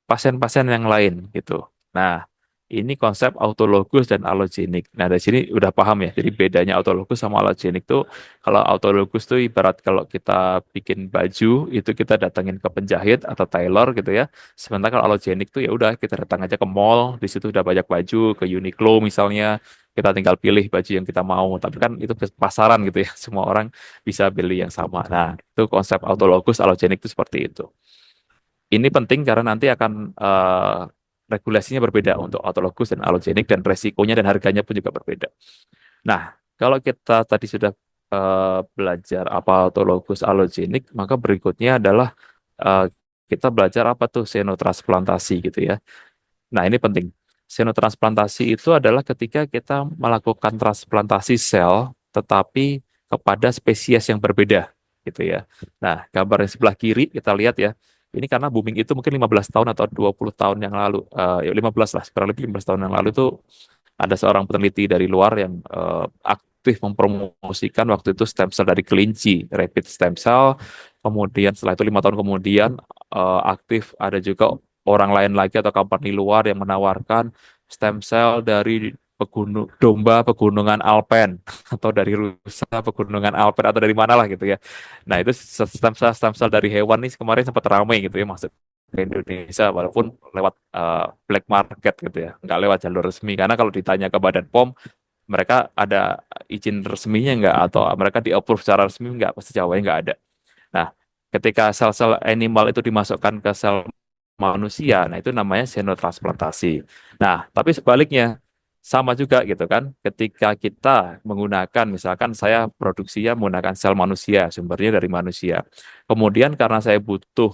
pasien-pasien yang lain gitu. Nah, ini konsep autologus dan allogenik. Nah, dari sini udah paham ya. Jadi bedanya autologus sama allogenik tuh kalau autologus tuh ibarat kalau kita bikin baju itu kita datangin ke penjahit atau tailor gitu ya. Sementara kalau allogenik tuh ya udah kita datang aja ke mall, di situ udah banyak baju, ke Uniqlo misalnya, kita tinggal pilih baju yang kita mau. Tapi kan itu pasaran gitu ya. Semua orang bisa beli yang sama. Nah, itu konsep autologus allogenik itu seperti itu. Ini penting karena nanti akan regulasinya berbeda untuk autologus dan allogenik dan resikonya dan harganya pun juga berbeda. Nah, kalau kita tadi sudah belajar apa autologus allogenik, maka berikutnya adalah eh, kita belajar apa tuh xenotransplantasi gitu ya. Nah, ini penting. Xenotransplantasi itu adalah ketika kita melakukan transplantasi sel tetapi kepada spesies yang berbeda gitu ya. Nah, gambar yang sebelah kiri kita lihat ya. Ini karena booming itu mungkin 15 tahun atau 20 tahun yang lalu. Ya 15 lah, kurang lebih 15 tahun yang lalu itu ada seorang peneliti dari luar yang aktif mempromosikan waktu itu stem cell dari kelinci, rapid stem cell. Kemudian setelah itu 5 tahun kemudian aktif ada juga orang lain lagi atau company luar yang menawarkan stem cell dari domba pegunungan Alpen atau dari rusa pegunungan Alpen atau dari mana lah gitu ya. Nah itu stem cell dari hewan nih kemarin sempat ramai gitu ya masuk ke Indonesia walaupun lewat black market gitu ya, nggak lewat jalur resmi karena kalau ditanya ke Badan POM mereka ada izin resminya nggak atau mereka di-approve secara resmi nggak, pasti jawabannya nggak ada. Nah, ketika sel-sel animal itu dimasukkan ke sel manusia, nah itu namanya xenotransplantasi. Nah, tapi sebaliknya sama juga gitu kan. Ketika kita menggunakan, misalkan saya produksinya menggunakan sel manusia, sumbernya dari manusia. Kemudian karena saya butuh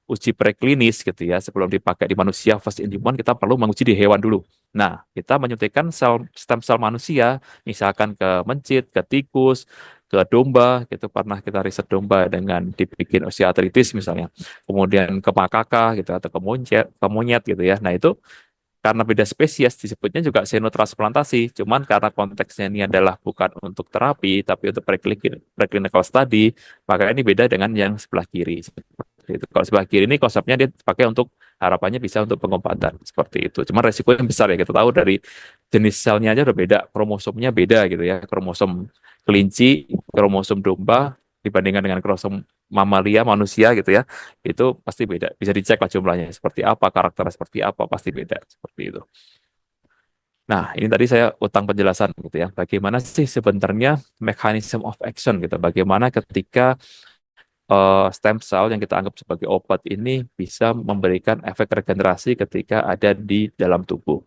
uji preklinis gitu ya, sebelum dipakai di manusia, first in human, kita perlu menguji di hewan dulu. Nah, kita menyuntikkan stem sel manusia, misalkan ke mencit, ke tikus, ke domba, gitu pernah kita riset domba dengan dibikin osteoartritis misalnya, kemudian ke makaka gitu atau ke monyet gitu ya. Nah itu karena beda spesies disebutnya juga xenotransplantasi. Cuman karena konteksnya ini adalah bukan untuk terapi tapi untuk preclinical study, maka ini beda dengan yang sebelah kiri. Itu. Kalau sebelah kiri ini konsepnya dia pakai untuk harapannya bisa untuk pengobatan seperti itu. Cuma resikonya besar ya. Kita tahu dari jenis selnya aja udah beda, kromosomnya beda gitu ya. Kromosom kelinci, kromosom domba dibandingkan dengan kromosom mamalia manusia gitu ya. Itu pasti beda. Bisa dicek lah jumlahnya seperti apa, karakternya seperti apa, pasti beda seperti itu. Nah, ini tadi saya utang penjelasan gitu ya. Bagaimana sih sebenarnya mechanism of action gitu. Bagaimana ketika stem cell yang kita anggap sebagai obat ini bisa memberikan efek regenerasi ketika ada di dalam tubuh.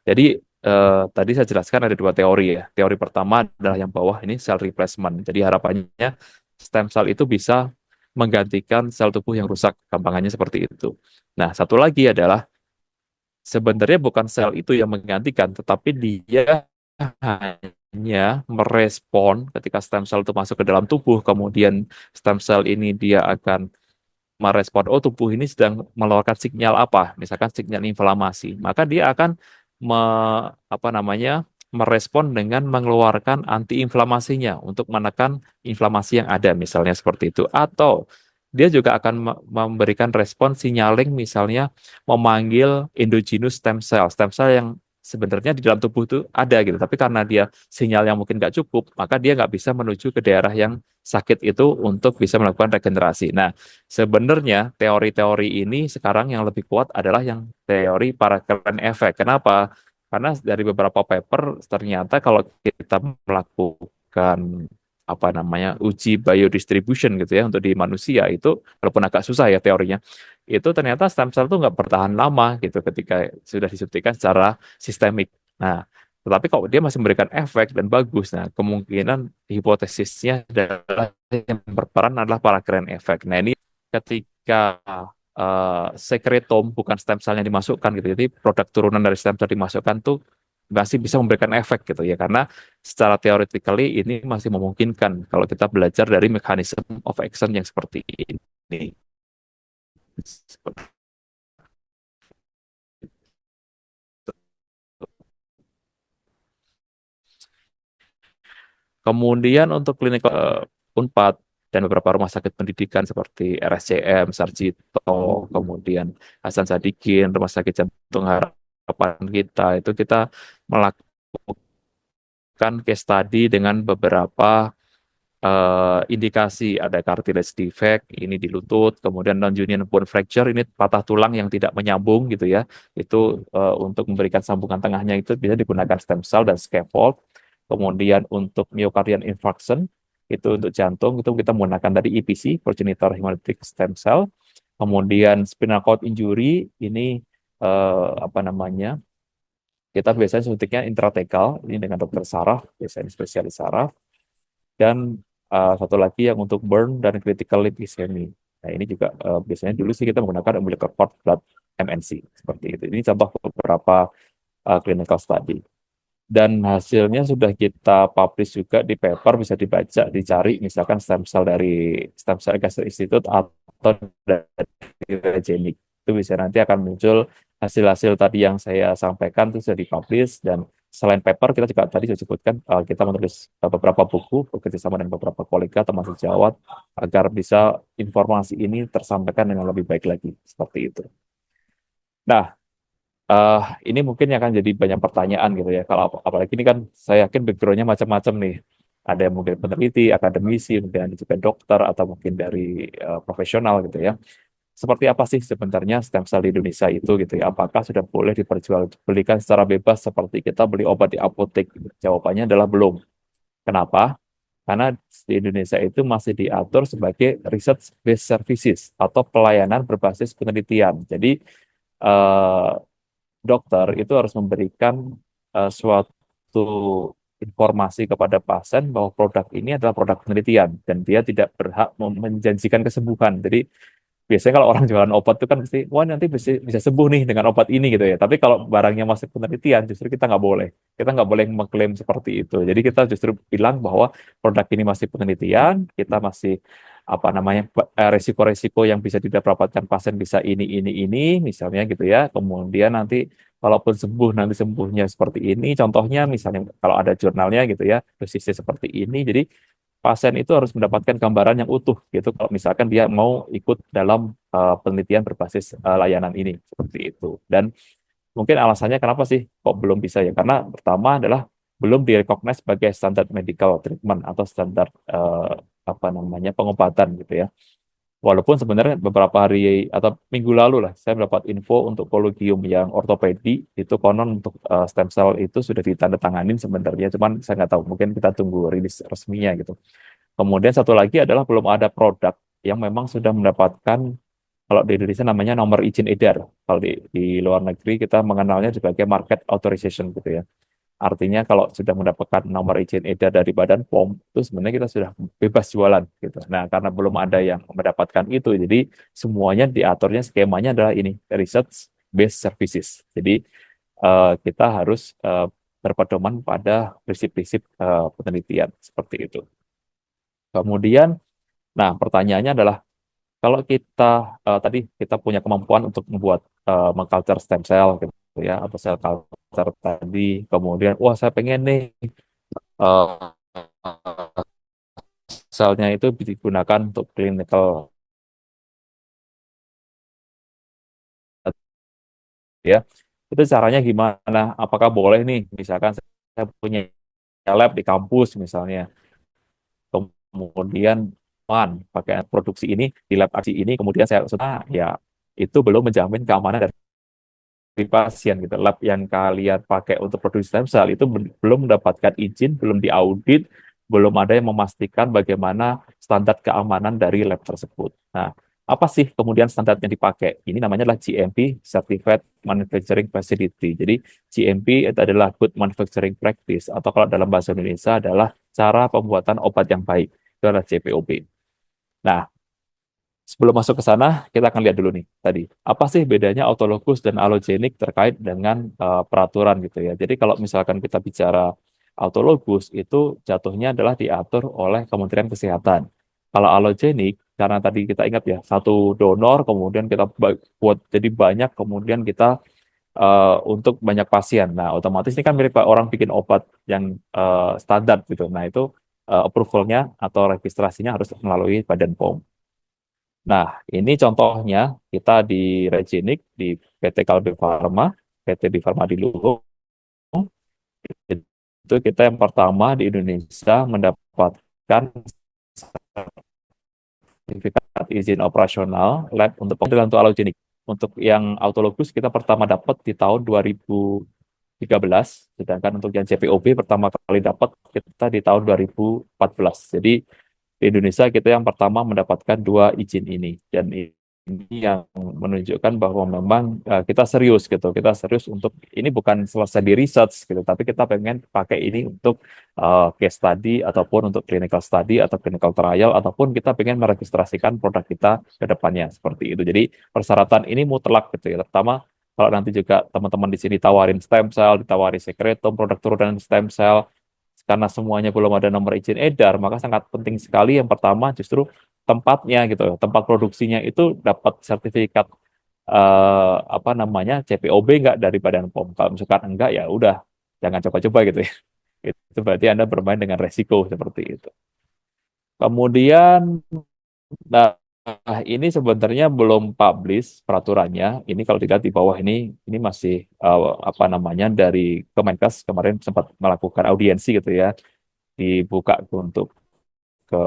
Jadi tadi saya jelaskan ada dua teori ya. Teori pertama adalah yang bawah ini cell replacement. Jadi harapannya stem cell itu bisa menggantikan sel tubuh yang rusak. Gampangannya seperti itu. Nah, satu lagi adalah sebenarnya bukan sel itu yang menggantikan, tetapi dia hanya merespon ketika stem cell itu masuk ke dalam tubuh, kemudian stem cell ini dia akan merespon, oh tubuh ini sedang mengeluarkan sinyal apa, misalkan sinyal inflamasi, maka dia akan apa namanya merespon dengan mengeluarkan antiinflamasinya untuk menekan inflamasi yang ada, misalnya seperti itu, atau dia juga akan memberikan respon signaling, misalnya memanggil endogenous stem cell yang sebenarnya di dalam tubuh itu ada gitu, tapi karena dia sinyal yang mungkin nggak cukup, maka dia nggak bisa menuju ke daerah yang sakit itu untuk bisa melakukan regenerasi. Nah, sebenarnya teori-teori ini sekarang yang lebih kuat adalah yang teori Parakreen efek. Kenapa? Karena dari beberapa paper ternyata kalau kita melakukan apa namanya uji biodistribution gitu ya untuk di manusia itu walaupun agak susah ya teorinya itu ternyata stem cell itu nggak bertahan lama gitu ketika sudah disuntikan secara sistemik. Nah, tetapi kalau dia masih memberikan efek dan bagus, nah kemungkinan hipotesisnya adalah yang berperan adalah Parakreen efek. Nah, ini ketika sekretom bukan stem cell yang dimasukkan gitu. Jadi produk turunan dari stem cell dimasukkan tuh masih bisa memberikan efek gitu ya karena secara theoretically ini masih memungkinkan kalau kita belajar dari mechanism of action yang seperti ini. Kemudian untuk klinik Unpad dan beberapa rumah sakit pendidikan seperti RSCM, Sarjito, kemudian Hasan Sadikin, Rumah Sakit Jantung Harapan kita, itu kita melakukan case study dengan beberapa indikasi ada cartilage defect ini di lutut, kemudian non-union bone fracture ini patah tulang yang tidak menyambung gitu ya. Itu untuk memberikan sambungan tengahnya itu bisa digunakan stem cell dan scaffold. Kemudian untuk myocardial infarction itu untuk jantung itu kita menggunakan tadi EPC, progenitor hemolytic stem cell. Kemudian spinal cord injury ini apa namanya? Kita biasanya suntiknya intratekal ini dengan dokter saraf, biasanya spesialis saraf. Dan satu lagi yang untuk burn dan critical limb ischemia. Nah, ini juga biasanya dulu sih kita menggunakan umbilical cord blood MNC seperti itu. Ini contoh beberapa clinical study. Dan hasilnya sudah kita publish juga di paper, bisa dibaca, dicari misalkan stem cell dari Stem Cell Cancer Institute atau dari Regenik. Itu bisa nanti akan muncul hasil-hasil tadi yang saya sampaikan itu sudah dipublish dan selain paper kita juga tadi sudah sebutkan kita menulis beberapa buku bekerja sama dengan beberapa kolega termasuk sejawat agar bisa informasi ini tersampaikan dengan lebih baik lagi seperti itu. Nah, eh ini mungkin yang akan jadi banyak pertanyaan gitu ya. Kalau apalagi ini kan saya yakin background-nya macam-macam nih. Ada yang mungkin peneliti, akademisi, mungkin ada juga dokter atau mungkin dari profesional gitu ya. Seperti apa sih sebenarnya stem cell di Indonesia itu gitu ya? Apakah sudah boleh diperjualbelikan secara bebas seperti kita beli obat di apotek? Jawabannya adalah belum. Kenapa? Karena di Indonesia itu masih diatur sebagai research based services atau pelayanan berbasis penelitian. Jadi eh, dokter itu harus memberikan suatu informasi kepada pasien bahwa produk ini adalah produk penelitian dan dia tidak berhak menjanjikan kesembuhan. Jadi biasanya kalau orang jualan obat itu kan pasti, wah nanti bisa sembuh nih dengan obat ini gitu ya. Tapi kalau barangnya masih penelitian, justru kita nggak boleh. Kita nggak boleh mengklaim seperti itu. Jadi kita justru bilang bahwa produk ini masih penelitian, kita masih apa namanya resiko-resiko yang bisa didapatkan pasien bisa ini, misalnya gitu ya. Kemudian nanti walaupun sembuh nanti sembuhnya seperti ini. Contohnya misalnya kalau ada jurnalnya gitu ya, dosisnya seperti ini. Jadi pasien itu harus mendapatkan gambaran yang utuh gitu kalau misalkan dia mau ikut dalam penelitian berbasis layanan ini seperti itu. Dan mungkin alasannya kenapa sih kok belum bisa ya? Karena pertama adalah belum direcognize sebagai standar medical treatment atau standar apa namanya pengobatan gitu ya. Walaupun sebenarnya beberapa hari atau minggu lalu lah, saya mendapat info untuk kologium yang ortopedi, itu konon untuk stem cell itu sudah ditandatanganin sebenarnya, cuman saya nggak tahu, mungkin kita tunggu rilis resminya gitu. Kemudian satu lagi adalah belum ada produk yang memang sudah mendapatkan, kalau di Indonesia namanya nomor izin edar, kalau di luar negeri kita mengenalnya sebagai market authorization gitu ya. Artinya kalau sudah mendapatkan nomor izin edar dari Badan POM, itu sebenarnya kita sudah bebas jualan gitu. Nah, karena belum ada yang mendapatkan itu, jadi semuanya diaturnya skemanya adalah ini, research based services. Jadi kita harus berpedoman pada prinsip-prinsip penelitian seperti itu. Kemudian, nah pertanyaannya adalah kalau kita tadi kita punya kemampuan untuk membuat mengculture stem cell gitu ya atau sel culture tadi, kemudian wah saya pengen nih eh, selnya itu digunakan untuk clinical ya. Itu caranya gimana? Apakah boleh nih misalkan saya punya lab di kampus misalnya, kemudian pakai produksi ini di lab aksi ini, kemudian saya sudah ya itu belum menjamin keamanan dari pasien gitu. Lab yang kalian pakai untuk produksi stem cell itu belum mendapatkan izin, belum diaudit, belum ada yang memastikan bagaimana standar keamanan dari lab tersebut. Nah, apa sih kemudian standar yang dipakai? Ini namanya adalah GMP, Certified Manufacturing Facility. Jadi GMP itu adalah Good Manufacturing Practice, atau kalau dalam bahasa Indonesia adalah cara pembuatan obat yang baik. Itu adalah CPOP. Nah, sebelum masuk ke sana, kita akan lihat dulu nih tadi. Apa sih bedanya autologus dan allogenik terkait dengan peraturan gitu ya. Jadi kalau misalkan kita bicara autologus itu jatuhnya adalah diatur oleh Kementerian Kesehatan. Kalau allogenik, karena tadi kita ingat ya, satu donor kemudian kita buat jadi banyak, kemudian kita untuk banyak pasien. Nah, otomatis ini kan mirip kayak orang bikin obat yang standar gitu. Nah, itu approval-nya atau registrasinya harus melalui Badan POM. Nah, ini contohnya kita di Regenik, di PT Kalbe Farma, PT Bi Farma di Luhuk, itu kita yang pertama di Indonesia mendapatkan sertifikat izin operasional lab untuk pengambilan untuk allogenik. Untuk yang autologus kita pertama dapat di tahun 2013, sedangkan untuk yang CPOB pertama kali dapat kita di tahun 2014. Jadi di Indonesia kita yang pertama mendapatkan dua izin ini, dan ini yang menunjukkan bahwa memang kita serius gitu, kita serius untuk ini bukan selesai di research gitu, tapi kita pengen pakai ini untuk case study ataupun untuk clinical study atau clinical trial, ataupun kita pengen meregistrasikan produk kita ke depannya seperti itu. Jadi persyaratan ini mutlak gitu ya. Pertama, kalau nanti juga teman-teman di sini tawarin stem cell, ditawari sekretum, produk turunan stem cell, karena semuanya belum ada nomor izin edar, maka sangat penting sekali yang pertama justru tempatnya gitu, tempat produksinya itu dapat sertifikat apa namanya CPOB nggak dari Badan POM. Kalau misalkan enggak ya udah jangan coba-coba gitu ya. Itu berarti Anda bermain dengan resiko seperti itu. Kemudian, nah ini sebenarnya belum publish peraturannya. Ini kalau dilihat di bawah ini masih apa namanya dari Kemenkes kemarin sempat melakukan audiensi gitu ya, dibuka untuk ke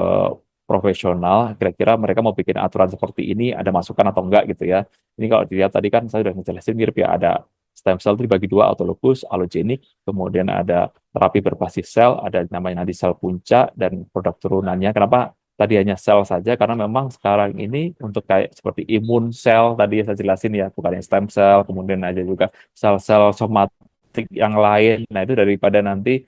profesional, kira-kira mereka mau bikin aturan seperti ini, ada masukan atau enggak gitu ya. Ini kalau dilihat tadi kan saya sudah ngejelasin mirip ya, ada stem cell itu dibagi dua, autologus, allogenik, kemudian ada terapi berbasis sel, ada namanya nanti sel punca, dan produk turunannya. Kenapa tadi hanya sel saja? Karena memang sekarang ini untuk kayak seperti imun sel, tadi saya jelasin ya, bukan yang stem cell, kemudian ada juga sel-sel somatik yang lain. Nah itu daripada nanti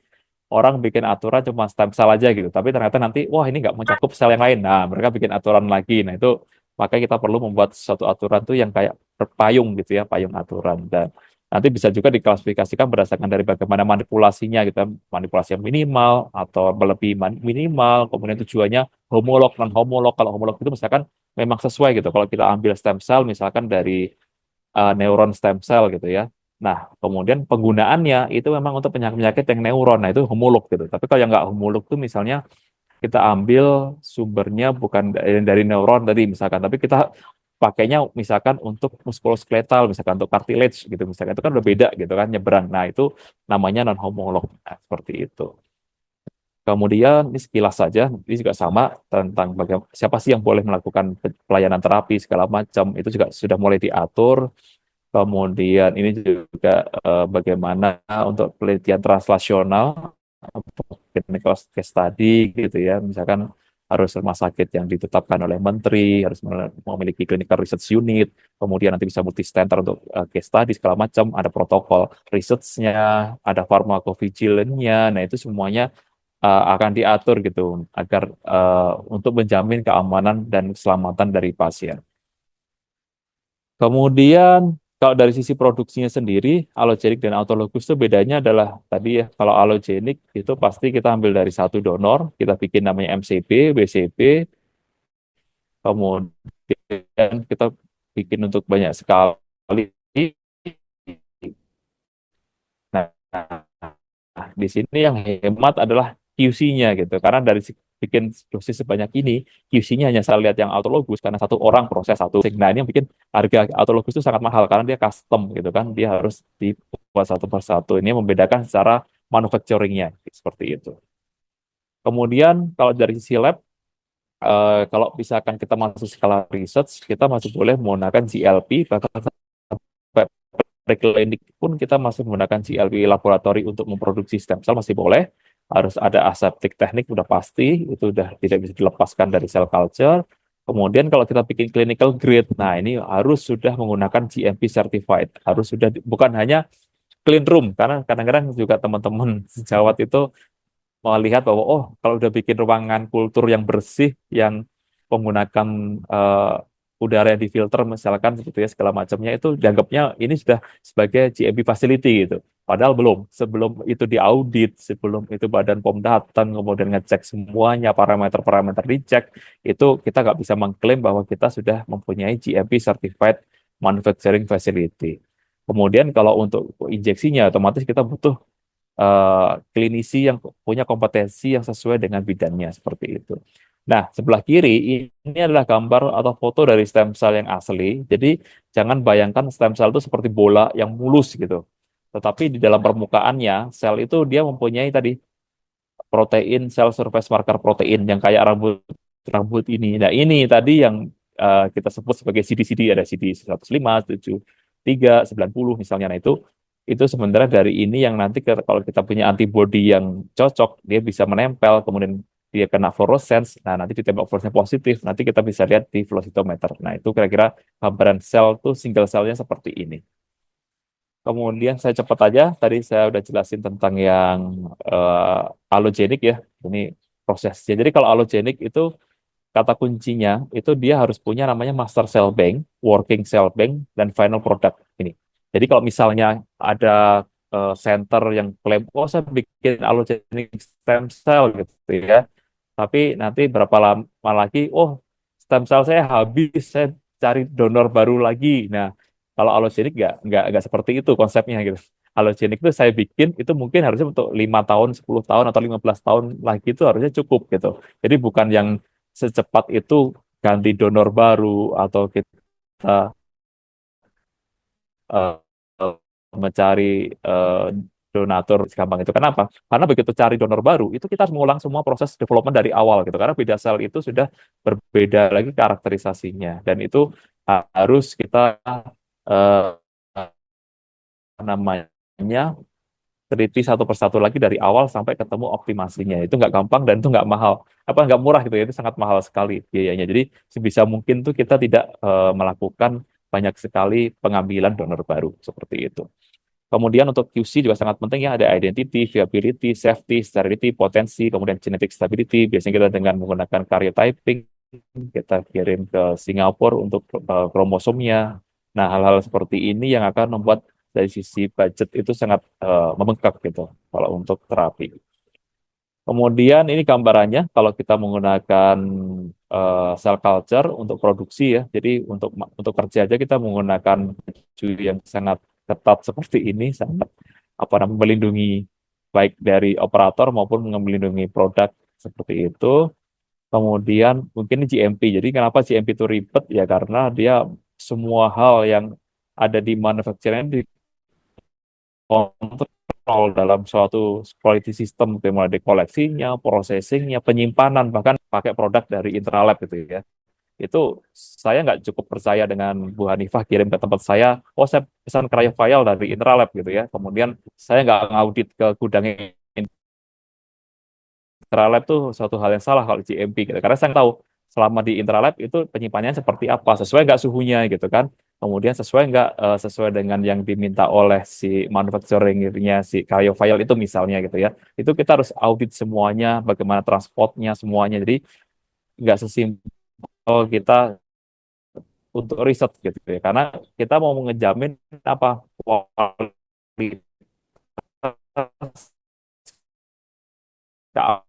orang bikin aturan cuma stem cell aja gitu, tapi ternyata nanti wah ini nggak mencakup sel yang lain. Nah mereka bikin aturan lagi. Nah itu makanya kita perlu membuat suatu aturan tuh yang kayak berpayung gitu ya, payung aturan, dan nanti bisa juga diklasifikasikan berdasarkan dari bagaimana manipulasinya gitu, manipulasi yang minimal atau melebihi minimal, kemudian tujuannya homolog non homolog. Kalau homolog itu misalkan memang sesuai gitu. Kalau kita ambil stem cell misalkan dari neuron stem cell gitu ya. Nah, kemudian penggunaannya itu memang untuk penyakit-penyakit yang neuron. Nah, itu homolog gitu. Tapi kalau yang nggak homolog itu misalnya kita ambil sumbernya bukan dari neuron tadi misalkan, tapi kita pakainya misalkan untuk muskuloskeletal, misalkan untuk cartilage gitu, misalkan itu kan udah beda gitu kan nyebrang. Nah, itu namanya non homolog. Nah, seperti itu. Kemudian ini sekilas saja, ini juga sama tentang bagaimana siapa sih yang boleh melakukan pelayanan terapi segala macam itu juga sudah mulai diatur. Kemudian ini juga bagaimana untuk penelitian translasional, clinical case study gitu ya, misalkan harus rumah sakit yang ditetapkan oleh menteri, harus memiliki clinical research unit, kemudian nanti bisa multi center untuk case study segala macam, ada protokol research-nya, ada pharmacovigilance-nya, nah itu semuanya akan diatur gitu agar untuk menjamin keamanan dan keselamatan dari pasien. Kemudian kalau dari sisi produksinya sendiri, allogenik dan autologus itu bedanya adalah tadi ya, kalau allogenik itu pasti kita ambil dari satu donor, kita bikin namanya MCB, BCB, kemudian kita bikin untuk banyak sekali. Nah, di sini yang hemat adalah QC-nya gitu. Karena dari bikin dosis sebanyak ini, QC-nya hanya saya lihat yang autologus karena satu orang proses satu. Nah, ini yang bikin harga autologus itu sangat mahal karena dia custom gitu kan. Dia harus dibuat satu persatu. Ini membedakan secara manufacturing-nya seperti itu. Kemudian kalau dari sisi lab, kalau misalkan kita masuk skala research, kita masih boleh menggunakan GLP, bahkan sampai preklinik pun kita masih menggunakan GLP laboratori untuk memproduksi stem cell masih boleh. Harus ada aseptik teknik udah pasti, itu udah tidak bisa dilepaskan dari cell culture. Kemudian kalau kita bikin clinical grade, nah ini harus sudah menggunakan GMP certified, harus sudah bukan hanya clean room, karena kadang-kadang juga teman-teman sejawat itu melihat bahwa oh kalau udah bikin ruangan kultur yang bersih yang menggunakan udara yang difilter misalkan gitu ya segala macamnya itu dianggapnya ini sudah sebagai GMP facility gitu. Padahal belum. Sebelum itu diaudit, sebelum itu Badan POM datang kemudian ngecek semuanya parameter-parameter dicek, itu kita nggak bisa mengklaim bahwa kita sudah mempunyai GMP certified manufacturing facility. Kemudian kalau untuk injeksinya otomatis kita butuh klinisi yang punya kompetensi yang sesuai dengan bidangnya seperti itu. Nah, sebelah kiri ini adalah gambar atau foto dari stem cell yang asli. Jadi jangan bayangkan stem cell itu seperti bola yang mulus gitu. Tetapi di dalam permukaannya, sel itu dia mempunyai tadi protein, sel surface marker protein yang kayak rambut rambut ini. Nah, ini tadi yang kita sebut sebagai CD-CD, ada CD 105, 73, 90 misalnya. Nah, itu sebenarnya dari ini yang nanti kalau kita punya antibody yang cocok, dia bisa menempel, kemudian dia kena fluorescence, nah nanti ditembak fluorescence positif, nanti kita bisa lihat di flow cytometer. Nah, itu kira-kira gambaran sel tuh single cell-nya seperti ini. Kemudian saya cepat aja, tadi saya udah jelasin tentang yang allogenik ya, ini prosesnya. Jadi kalau allogenik itu kata kuncinya itu dia harus punya namanya master cell bank, working cell bank, dan final product ini. Jadi kalau misalnya ada center yang klaim, oh saya bikin allogeneic stem cell gitu ya, tapi nanti berapa lama lagi, oh stem cell saya habis, saya cari donor baru lagi. Nah, kalau allogenik nggak seperti itu konsepnya gitu. Allogenik itu saya bikin itu mungkin harusnya untuk 5 tahun, 10 tahun atau 15 tahun lagi itu harusnya cukup gitu. Jadi bukan yang secepat itu ganti donor baru atau kita eh, mencari eh, donatur segampang itu. Kenapa? Karena begitu cari donor baru, itu kita harus mengulang semua proses development dari awal gitu. Karena beda sel itu sudah berbeda lagi karakterisasinya. Dan itu harus kita eh, namanya teliti satu persatu lagi dari awal sampai ketemu optimasinya. Itu nggak gampang dan itu nggak mahal, apa nggak murah gitu ya. Itu sangat mahal sekali biayanya. Jadi sebisa mungkin tuh kita tidak melakukan banyak sekali pengambilan donor baru seperti itu. Kemudian untuk QC juga sangat penting ya, ada identity, viability, safety, sterility, potensi, kemudian genetic stability. Biasanya kita dengan menggunakan karyotyping, kita kirim ke Singapura untuk kromosomnya. Nah, hal-hal seperti ini yang akan membuat dari sisi budget itu sangat membengkak gitu kalau untuk terapi. Kemudian ini gambarannya kalau kita menggunakan cell culture untuk produksi ya. Jadi untuk kerja aja kita menggunakan baju yang sangat ketat seperti ini, sangat apa namanya melindungi baik dari operator maupun melindungi produk seperti itu. Kemudian mungkin GMP. Jadi kenapa GMP itu ribet? Ya karena dia semua hal yang ada di manufacturing dikontrol dalam suatu quality system, mulai dari koleksinya, processingnya, penyimpanan, bahkan pakai produk dari Intralab gitu ya. Itu saya nggak cukup percaya dengan Bu Hanifah kirim ke tempat saya, oh saya pesan cryofile dari Intralab gitu ya. Kemudian saya nggak ngaudit ke gudangnya Intralab tuh suatu hal yang salah kalau GMP gitu. Karena saya tahu selama di Intralab itu penyimpanannya seperti apa, sesuai nggak suhunya gitu kan. Kemudian sesuai nggak sesuai dengan yang diminta oleh si manufacturingnya si cryofile itu misalnya gitu ya. Itu kita harus audit semuanya, bagaimana transportnya semuanya. Jadi nggak sesimpel kita untuk riset gitu ya. Karena kita mau ngejamin apa kualitas keamanan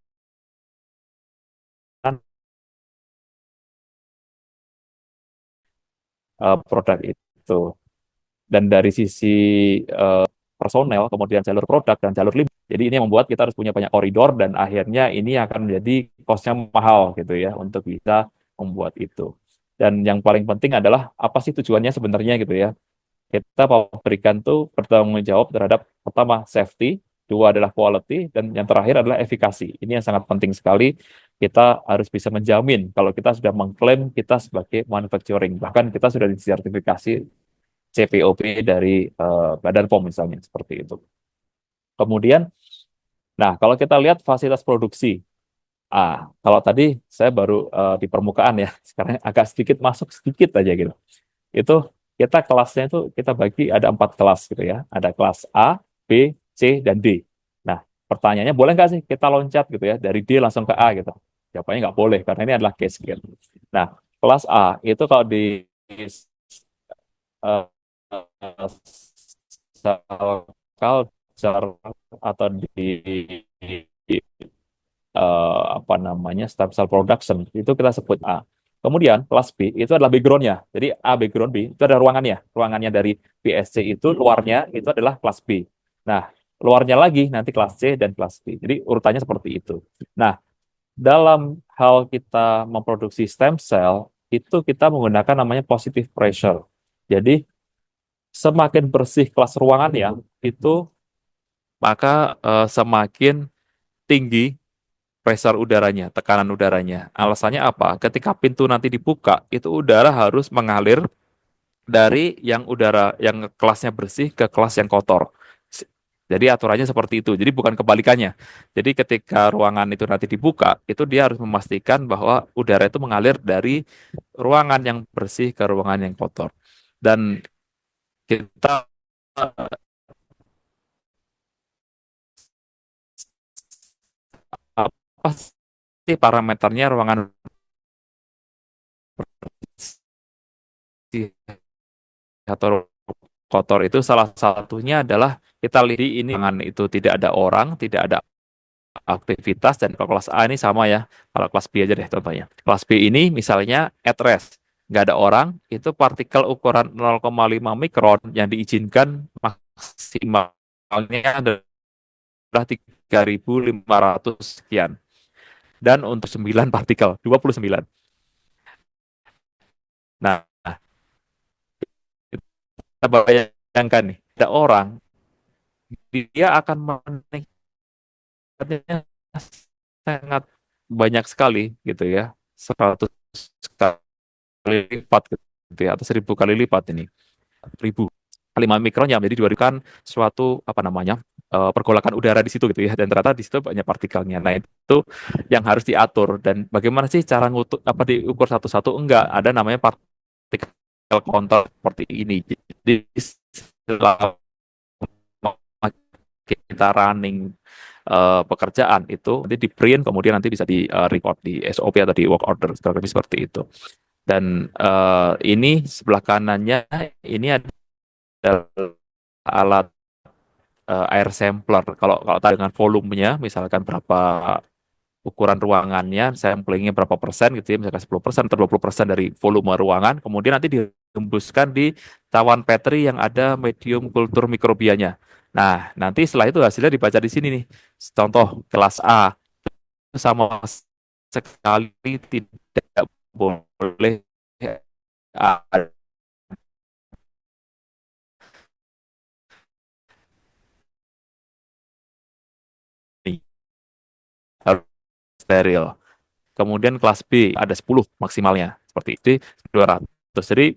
produk itu. Dan dari sisi eh, personel, kemudian jalur produk dan jalur lim. Jadi ini yang membuat kita harus punya banyak koridor dan akhirnya ini akan menjadi cost-nya mahal gitu ya untuk bisa membuat itu. Dan yang paling penting adalah apa sih tujuannya sebenarnya gitu ya. Kita pabrikan tuh bertanggung jawab terhadap pertama safety, dua adalah quality, dan yang terakhir adalah efikasi. Ini yang sangat penting sekali. Kita harus bisa menjamin kalau kita sudah mengklaim kita sebagai manufacturing, bahkan kita sudah disertifikasi CPOP dari Badan POM misalnya seperti itu. Kemudian, nah kalau kita lihat fasilitas produksi, kalau tadi saya baru di permukaan ya, sekarang agak sedikit masuk sedikit aja gitu. Itu kita kelasnya itu kita bagi ada 4 kelas gitu ya. Ada kelas A, B, C, dan D. Nah, pertanyaannya boleh nggak sih kita loncat gitu ya dari D langsung ke A gitu? Jawabannya nggak boleh karena ini adalah case gitu. Nah, kelas A itu kalau di uh, cell culture atau di apa namanya stem cell production itu kita sebut A. Kemudian kelas B itu adalah backgroundnya. Jadi A background B itu ada ruangannya. Ruangannya dari PSC itu luarnya itu adalah kelas B. Nah, luarnya lagi nanti kelas C dan kelas B. Jadi urutannya seperti itu. Nah, dalam hal kita memproduksi stem cell itu kita menggunakan namanya positive pressure. Jadi semakin bersih kelas ruangannya itu maka semakin tinggi pressure udaranya, tekanan udaranya. Alasannya apa? Ketika pintu nanti dibuka, itu udara harus mengalir dari yang udara yang kelasnya bersih ke kelas yang kotor. S- Jadi aturannya seperti itu. Jadi bukan kebalikannya. Jadi ketika ruangan itu nanti dibuka, itu dia harus memastikan bahwa udara itu mengalir dari ruangan yang bersih ke ruangan yang kotor. Dan kita apa sih parameternya ruangan bersih atau kotor itu salah satunya adalah kita lihat di ini ruangan itu tidak ada orang, tidak ada aktivitas dan kalau kelas A ini sama ya. Kalau kelas B aja deh contohnya. Kelas B ini misalnya at rest, nggak ada orang, itu partikel ukuran 0,5 mikron yang diizinkan maksimalnya adalah 3.500 sekian. Dan untuk 9 partikel, 29. Nah, kita bayangkan nih, ada orang, dia akan menikmatinya sangat banyak sekali gitu ya. 100 kali lipat gitu ya, atau 1.000 kali lipat ini. 1.000 5 mikron yang menjadi diberikan suatu apa namanya pergolakan udara di situ gitu ya dan ternyata di situ banyak partikelnya. Nah itu yang harus diatur dan bagaimana sih cara ngutuk apa diukur satu-satu enggak ada namanya partikel counter seperti ini. Jadi selama kita running pekerjaan itu nanti di print kemudian nanti bisa di record di SOP atau di work order seperti itu. Dan ini sebelah kanannya ini adalah alat air sampler. Kalau kalau tadi dengan volumenya, misalkan berapa ukuran ruangannya, samplingnya berapa persen gitu ya, misalkan 10% atau 20% dari volume ruangan, kemudian nanti dihembuskan di cawan Petri yang ada medium kultur mikrobianya. Nah, nanti setelah itu hasilnya dibaca di sini nih. Contoh kelas A sama sekali tidak boleh ada nih, harus steril. Kemudian kelas B ada 10 maksimalnya. Seperti itu 200. Jadi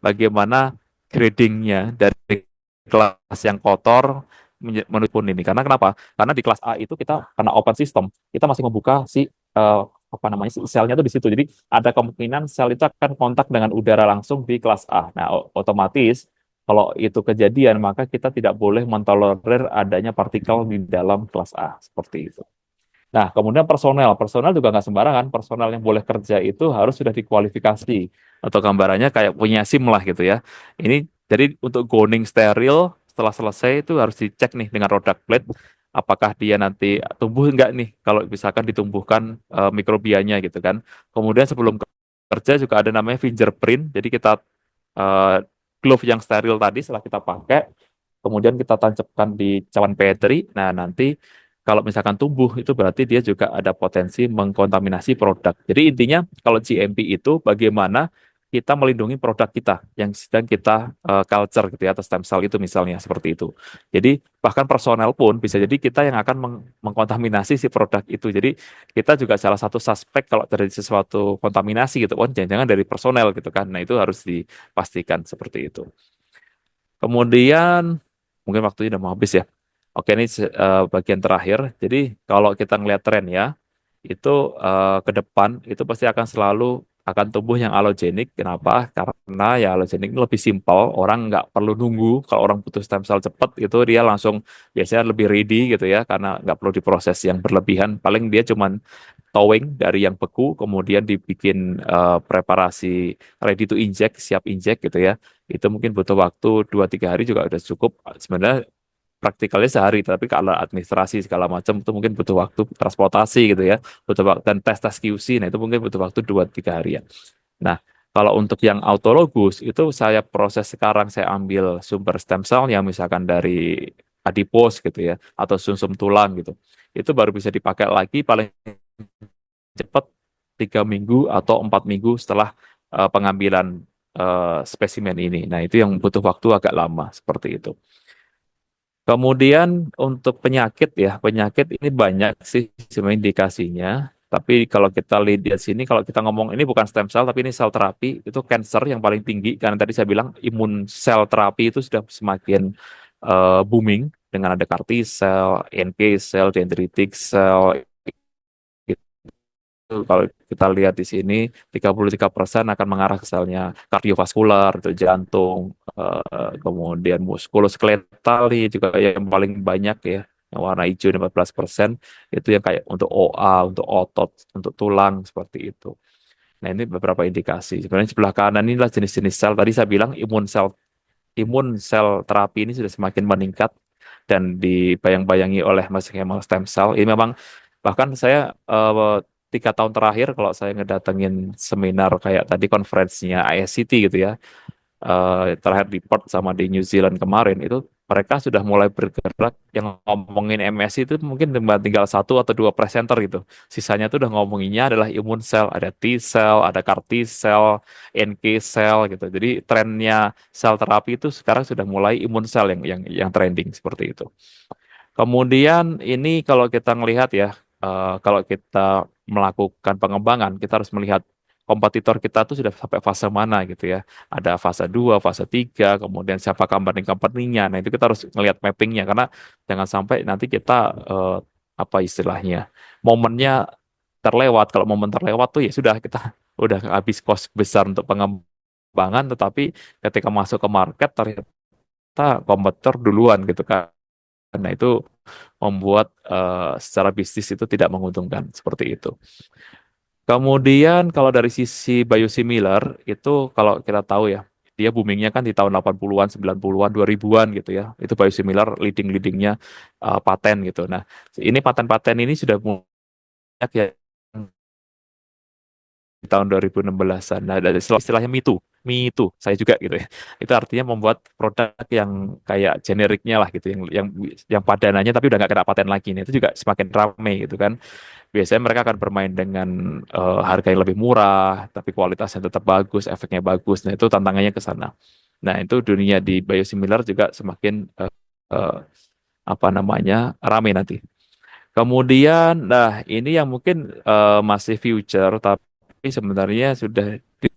bagaimana gradingnya dari kelas yang kotor menuju pun ini. Karena kenapa? Karena di kelas A itu kita karena open system, kita masih membuka si apa namanya si selnya itu di situ. Jadi ada kemungkinan sel itu akan kontak dengan udara langsung di kelas A. Nah, otomatis kalau itu kejadian, maka kita tidak boleh mentolerir adanya partikel di dalam kelas A. Seperti itu. Nah, kemudian personel. Personel juga nggak sembarangan. Personel yang boleh kerja itu harus sudah dikualifikasi. Atau gambarannya kayak punya SIM lah gitu ya. Ini jadi untuk gowning steril setelah selesai itu harus dicek nih dengan product plate. Apakah dia nanti tumbuh nggak nih kalau misalkan ditumbuhkan mikrobianya gitu kan. Kemudian sebelum kerja juga ada namanya fingerprint. Jadi kita eh, glove yang steril tadi setelah kita pakai, kemudian kita tancapkan di cawan Petri. Nah, nanti kalau misalkan tumbuh itu berarti dia juga ada potensi mengkontaminasi produk. Jadi intinya kalau GMP itu bagaimana kita melindungi produk kita yang sedang kita culture gitu ya atau stem cell itu misalnya seperti itu. Jadi bahkan personel pun bisa jadi kita yang akan mengkontaminasi si produk itu. Jadi kita juga salah satu suspek kalau terjadi sesuatu kontaminasi gitu. Oh, jangan-jangan dari personel gitu kan. Nah, itu harus dipastikan seperti itu. Kemudian mungkin waktunya udah mau habis ya. Oke, ini bagian terakhir. Jadi kalau kita ngelihat tren ya, itu ke depan itu pasti akan selalu akan tumbuh yang alogenik. Kenapa? Karena ya alogenik ini lebih simpel. Orang nggak perlu nunggu. Kalau orang butuh stem cell cepat, itu dia langsung biasanya lebih ready gitu ya, karena nggak perlu diproses yang berlebihan. Paling dia cuman towing dari yang beku, kemudian dibikin preparasi ready to inject, siap inject gitu ya. Itu mungkin butuh waktu 2-3 hari juga udah cukup. Sebenarnya praktikalnya sehari, tapi kalau administrasi segala macam itu mungkin butuh waktu transportasi gitu ya, butuh waktu dan tes-tes QC, nah itu mungkin butuh waktu 2-3 hari ya. Nah, kalau untuk yang autologus itu saya proses sekarang saya ambil sumber stem cell yang misalkan dari adipos gitu ya, atau sumsum tulang gitu, itu baru bisa dipakai lagi paling cepat 3 minggu atau 4 minggu setelah pengambilan spesimen ini. Nah, itu yang butuh waktu agak lama seperti itu. Kemudian untuk penyakit ya, penyakit ini banyak sih sebenarnya indikasinya. Tapi kalau kita lihat di sini, kalau kita ngomong ini bukan stem cell, tapi ini sel terapi, itu cancer yang paling tinggi. Karena tadi saya bilang imun sel terapi itu sudah semakin booming dengan ada CAR T cell, NK cell, dendritic cell. Kalau kita lihat di sini, 33% akan mengarah ke selnya kardiovaskular, itu jantung, kemudian muskuloskeletal nih juga yang paling banyak ya, yang warna hijau 14%, itu yang kayak untuk OA, untuk otot, untuk tulang, seperti itu. Nah, ini beberapa indikasi. Sebenarnya sebelah kanan inilah jenis-jenis sel. Tadi saya bilang imun sel terapi ini sudah semakin meningkat dan dibayang-bayangi oleh mesenchymal stem cell. Ini memang bahkan saya 3 tahun terakhir kalau saya ngedatengin seminar kayak tadi konferensinya ISCT gitu ya, terakhir di Perth sama di New Zealand kemarin itu mereka sudah mulai bergerak yang ngomongin MSC itu mungkin cuma tinggal 1 atau 2 presenter gitu. Sisanya tuh udah ngomonginnya adalah imun sel, ada T cell, ada CAR T cell, NK cell gitu. Jadi trennya sel terapi itu sekarang sudah mulai imun sel yang trending seperti itu. Kemudian ini kalau kita ngelihat ya, kalau kita melakukan pengembangan, kita harus melihat kompetitor kita tuh sudah sampai fase mana gitu ya. Ada fase 2, fase 3, kemudian siapa company-company-nya. Nah, itu kita harus ngelihat mappingnya karena jangan sampai nanti kita apa istilahnya, momennya terlewat. Kalau momen terlewat tuh ya sudah kita udah habis cost besar untuk pengembangan, tetapi ketika masuk ke market ternyata kompetitor duluan gitu kan. Nah, itu membuat secara bisnis itu tidak menguntungkan seperti itu. Kemudian kalau dari sisi biosimilar itu kalau kita tahu ya, dia boomingnya kan di tahun 80-an, 90-an, 2000-an gitu ya. Itu biosimilar leading-leadingnya paten gitu. Nah, ini paten-paten ini sudah banyak ya di tahun 2016-an. Nah, dari istilahnya Me Too. me too, saya juga gitu ya. Itu artinya membuat produk yang kayak generiknya lah gitu, yang padanannya tapi udah nggak kena paten lagi. Nah, itu juga semakin ramai gitu kan. Biasanya mereka akan bermain dengan harga yang lebih murah, tapi kualitasnya tetap bagus, efeknya bagus. Nah, itu tantangannya ke sana. Nah, itu dunia di biosimilar juga semakin eh, apa namanya ramai nanti. Kemudian, nah ini yang mungkin masih future, tapi sebenarnya sudah di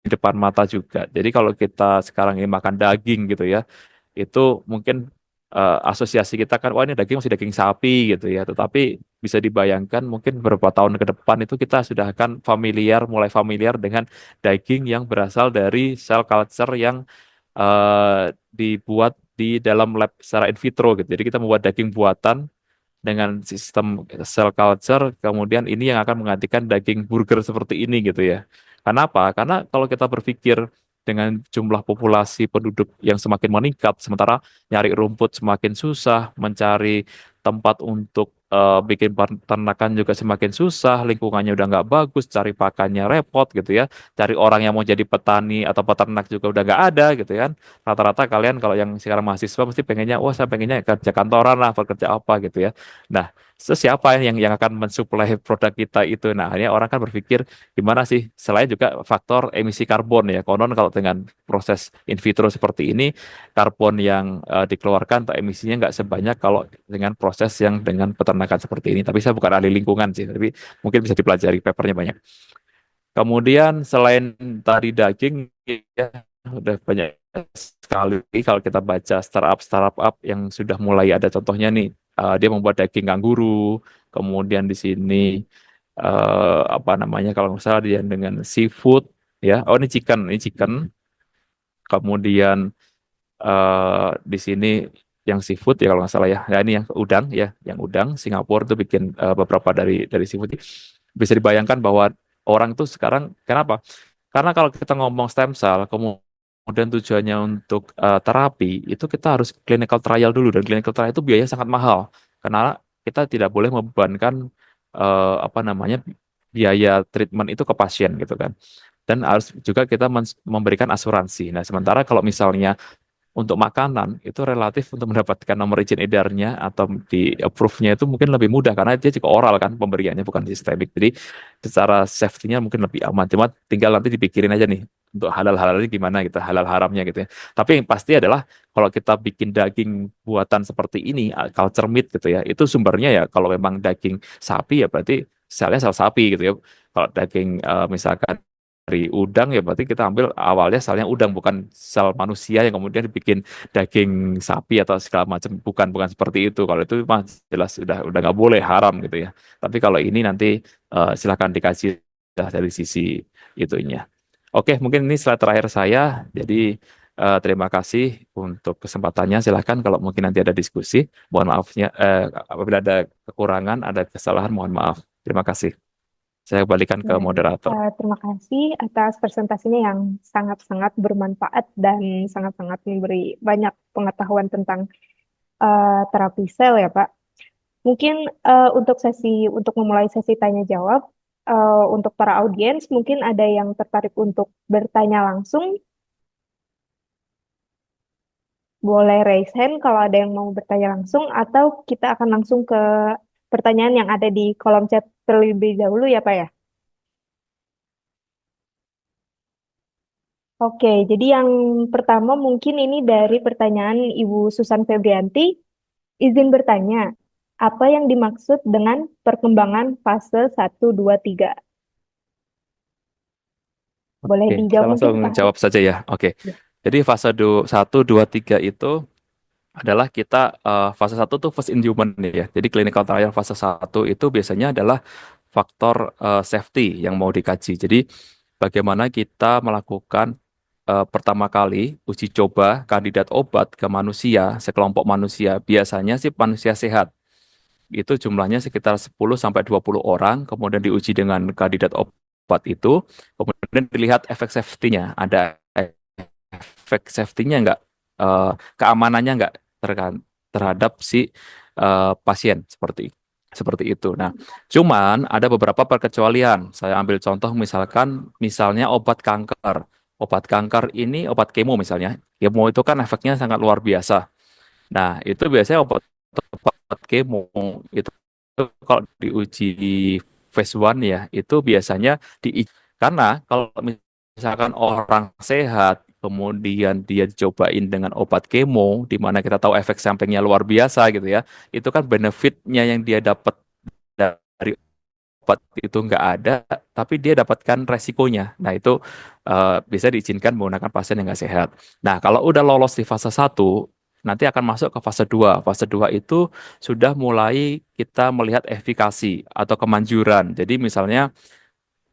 depan mata juga. Jadi kalau kita sekarang ini makan daging gitu ya, itu mungkin asosiasi kita kan, wah ini daging masih daging sapi gitu ya. Tetapi bisa dibayangkan mungkin beberapa tahun ke depan itu kita sudah akan mulai familiar dengan daging yang berasal dari cell culture yang dibuat di dalam lab secara in vitro gitu. Jadi kita membuat daging buatan dengan sistem cell culture, kemudian ini yang akan menggantikan daging burger seperti ini gitu ya. Kenapa? Karena kalau kita berpikir dengan jumlah populasi penduduk yang semakin meningkat, sementara nyari rumput semakin susah, mencari tempat untuk bikin peternakan juga semakin susah, lingkungannya udah nggak bagus, cari pakannya repot gitu ya, cari orang yang mau jadi petani atau peternak juga udah nggak ada gitu kan. Rata-rata kalian kalau yang sekarang mahasiswa mesti pengennya, wah saya pengennya kerja kantoran lah, kerja apa gitu ya. Nah, siapa yang akan mensuplai produk kita itu? Nah, akhirnya orang kan berpikir gimana sih? Selain juga faktor emisi karbon ya. Konon kalau dengan proses in vitro seperti ini, karbon yang dikeluarkan atau emisinya nggak sebanyak kalau dengan proses yang dengan peternakan seperti ini. Tapi saya bukan ahli lingkungan sih, tapi mungkin bisa dipelajari papernya banyak. Kemudian selain tadi daging, ya udah banyak sekali kalau kita baca startup yang sudah mulai ada contohnya nih. Dia membuat daging kanguru, kemudian di sini apa namanya kalau nggak salah dia dengan seafood, ya. Oh ini chicken. Kemudian di sini yang seafood ya kalau nggak salah ya. Ya ini yang udang ya, yang udang Singapura tuh bikin beberapa dari seafood. Bisa dibayangkan bahwa orang tuh sekarang kenapa? Karena kalau kita ngomong stem cell, kemudian tujuannya untuk terapi, itu kita harus clinical trial dulu dan clinical trial itu biaya sangat mahal. Karena kita tidak boleh membebankan apa namanya biaya treatment itu ke pasien gitu kan. Dan harus juga kita memberikan asuransi. Nah, sementara kalau misalnya untuk makanan itu relatif untuk mendapatkan nomor izin edarnya atau di approve-nya itu mungkin lebih mudah karena dia juga oral kan pemberiannya bukan sistemik. Jadi secara safety-nya mungkin lebih aman. Cuma tinggal nanti dipikirin aja nih untuk halal-halalnya gimana gitu, halal haramnya gitu ya. Tapi yang pasti adalah kalau kita bikin daging buatan seperti ini, culture meat gitu ya, itu sumbernya ya kalau memang daging sapi ya berarti selnya sel sapi gitu ya. Kalau daging misalkan dari udang ya berarti kita ambil awalnya selnya udang bukan sel manusia yang kemudian dibikin daging sapi atau segala macam bukan seperti itu kalau itu mah jelas udah nggak boleh haram gitu ya tapi kalau ini nanti silakan dikaji dari sisi itunya. Oke, mungkin ini slide terakhir saya, jadi terima kasih untuk kesempatannya. Silakan kalau mungkin nanti ada diskusi, mohon maafnya apabila ada kekurangan ada kesalahan mohon maaf. Terima kasih, saya kembalikan ke Baik, moderator. terima kasih atas presentasinya yang sangat-sangat bermanfaat dan sangat-sangat memberi banyak pengetahuan tentang terapi sel ya, Pak. Mungkin untuk memulai sesi tanya jawab, untuk para audiens mungkin ada yang tertarik untuk bertanya langsung, boleh raise hand kalau ada yang mau bertanya langsung, atau kita akan langsung ke pertanyaan yang ada di kolom chat terlebih dahulu ya, Pak ya. Oke, jadi yang pertama mungkin ini dari pertanyaan Ibu Susan Febrianti. Izin bertanya, apa yang dimaksud dengan perkembangan fase 1, 2, 3? Boleh Oke, kita dijawab mungkin, langsung Pak Haris? jawab saja ya. Oke. Ya. Jadi fase 1, 2, 3 itu adalah kita fase satu tuh first in human ya. Jadi clinical trial fase satu itu biasanya adalah faktor safety yang mau dikaji. Jadi bagaimana kita melakukan pertama kali uji coba kandidat obat ke manusia, sekelompok manusia. Biasanya sih manusia sehat. Itu jumlahnya sekitar 10 sampai 20 orang, kemudian diuji dengan kandidat obat itu, kemudian dilihat efek safety-nya. Ada efek safety-nya nggak, eh, keamanannya nggak terhadap si pasien seperti seperti itu. Nah, cuman ada beberapa perkecualian. Saya ambil contoh misalnya obat kanker. obat kanker ini, obat kemo misalnya, kemo itu kan efeknya sangat luar biasa. Nah, itu biasanya obat kemo itu kalau diuji phase one ya, itu biasanya karena kalau misalkan orang sehat, kemudian dia dicobain dengan obat kemo, di mana kita tahu efek sampingnya luar biasa gitu ya, itu kan benefitnya yang dia dapat dari obat itu nggak ada, tapi dia dapatkan resikonya. Nah, itu bisa diizinkan menggunakan pasien yang nggak sehat. Nah, kalau udah lolos di fase satu, nanti akan masuk ke fase 2. Fase 2 itu sudah mulai kita melihat efikasi atau kemanjuran. Jadi misalnya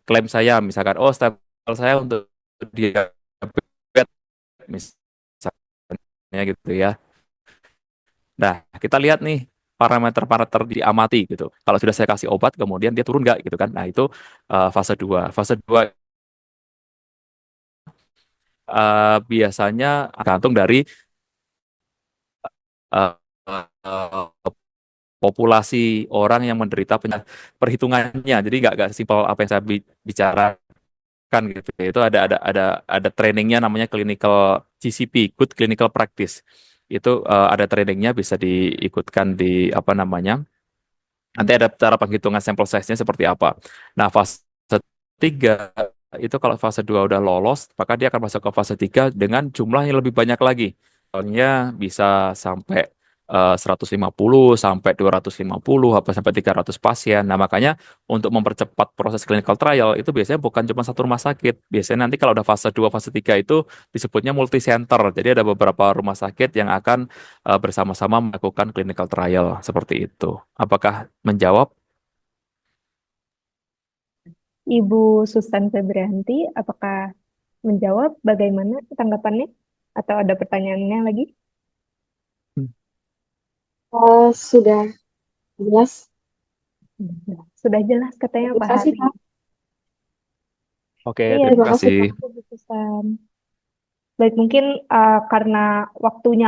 klaim saya, misalkan, oh stempel saya untuk diabetes, misalnya gitu ya. Nah, kita lihat nih parameter-parameter diamati gitu. Kalau sudah saya kasih obat, kemudian dia turun nggak gitu kan. Nah, itu fase 2. Fase 2 biasanya tergantung dari eh, eh, populasi orang yang menderita penyakit perhitungannya. Jadi nggak simpel apa yang saya bicarakan gitu. Itu ada trainingnya namanya clinical GCP, Good Clinical Practice. Itu ada trainingnya bisa diikutkan di apa namanya. Nanti ada cara penghitungan sampel size-nya seperti apa. Nah, fase 3 itu kalau fase 2 udah lolos, maka dia akan masuk ke fase 3 dengan jumlah yang lebih banyak lagi. Soalnya bisa sampai 150 sampai 250 apa sampai 300 pasien. Nah, makanya untuk mempercepat proses clinical trial itu biasanya bukan cuma satu rumah sakit. Biasanya nanti kalau udah fase 2 fase 3 itu disebutnya multi center. Jadi ada beberapa rumah sakit yang akan bersama-sama melakukan clinical trial seperti itu. Apakah menjawab? Ibu Susan Febrianti, apakah menjawab bagaimana tanggapannya? Atau ada pertanyaannya lagi? Sudah jelas. Sudah jelas katanya Terima Pak kasih, Hari. Kak. Oke, Iya, terima Terima terima kasih, kasih. Kak. kasih Bu Susan. Baik, mungkin karena waktunya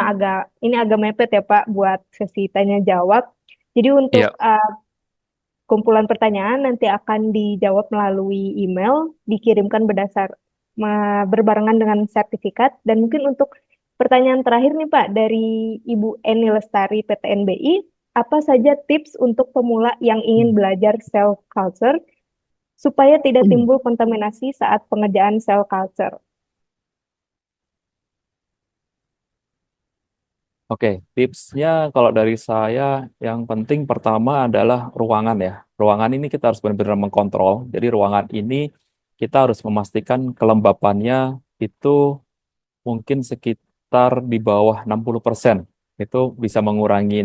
ini agak mepet ya Pak buat sesi tanya jawab. Jadi untuk Iya, kumpulan pertanyaan nanti akan dijawab melalui email, dikirimkan berbarengan dengan sertifikat. Dan mungkin untuk pertanyaan terakhir nih Pak dari Ibu Eni Lestari PTNBI, apa saja tips untuk pemula yang ingin belajar cell culture supaya tidak timbul kontaminasi saat pengerjaan cell culture? oke. Tipsnya kalau dari saya yang penting pertama adalah ruangan ya. Ruangan ini kita harus benar-benar mengkontrol. Jadi ruangan ini kita harus memastikan kelembapannya itu mungkin sekitar di bawah 60%. Itu bisa mengurangi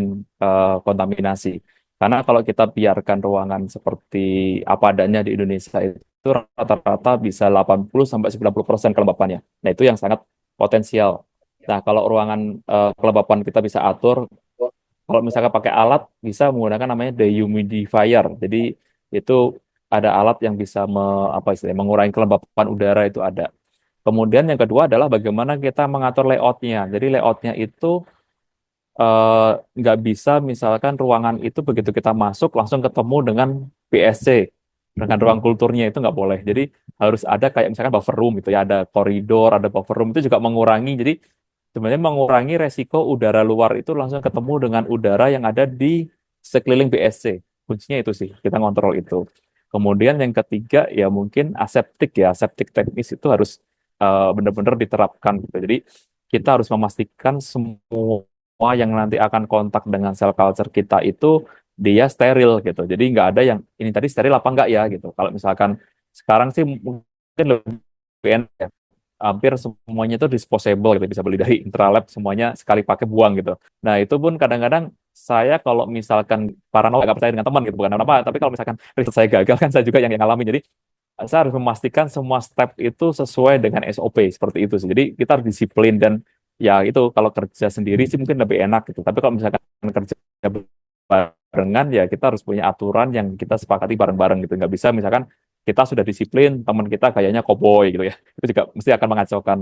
kontaminasi. Karena kalau kita biarkan ruangan seperti apa adanya di Indonesia itu rata-rata bisa 80 sampai 90% kelembapannya. Nah, itu yang sangat potensial. Nah, kalau ruangan kelembapan kita bisa atur, kalau misalkan pakai alat bisa menggunakan namanya dehumidifier. Jadi itu ada alat yang bisa apa istilahnya, mengurangi kelembapan udara itu ada. Kemudian yang kedua adalah bagaimana kita mengatur layoutnya. Jadi layoutnya itu eh, nggak bisa misalkan ruangan itu begitu kita masuk langsung ketemu dengan BSC, dengan ruang kulturnya itu nggak boleh. Jadi harus ada kayak misalkan buffer room gitu ya, ada koridor, ada buffer room itu juga mengurangi. Jadi sebenarnya mengurangi resiko udara luar itu langsung ketemu dengan udara yang ada di sekeliling BSC. Kuncinya itu sih, kita ngontrol itu. Kemudian yang ketiga ya mungkin aseptik ya, aseptik teknis itu harus benar-benar diterapkan gitu. Jadi kita harus memastikan semua yang nanti akan kontak dengan sel culture kita itu dia steril gitu. Jadi nggak ada yang ini tadi steril apa enggak ya gitu. Kalau misalkan sekarang sih mungkin lebih enak ya, hampir semuanya itu disposable gitu, bisa beli dari Intralab semuanya sekali pakai buang gitu. Nah itu pun kadang-kadang saya kalau misalkan paranoid nggak percaya dengan teman gitu bukan apa, tapi kalau misalkan riset saya gagal kan saya juga yang ngalamin. Jadi saya harus memastikan semua step itu sesuai dengan SOP seperti itu sih. Jadi kita harus disiplin dan ya itu kalau kerja sendiri sih mungkin lebih enak gitu. Tapi kalau misalkan kerja barengan ya kita harus punya aturan yang kita sepakati bareng-bareng gitu. Nggak bisa misalkan kita sudah disiplin, teman kita kayaknya koboi gitu ya. Itu juga mesti akan mengacaukan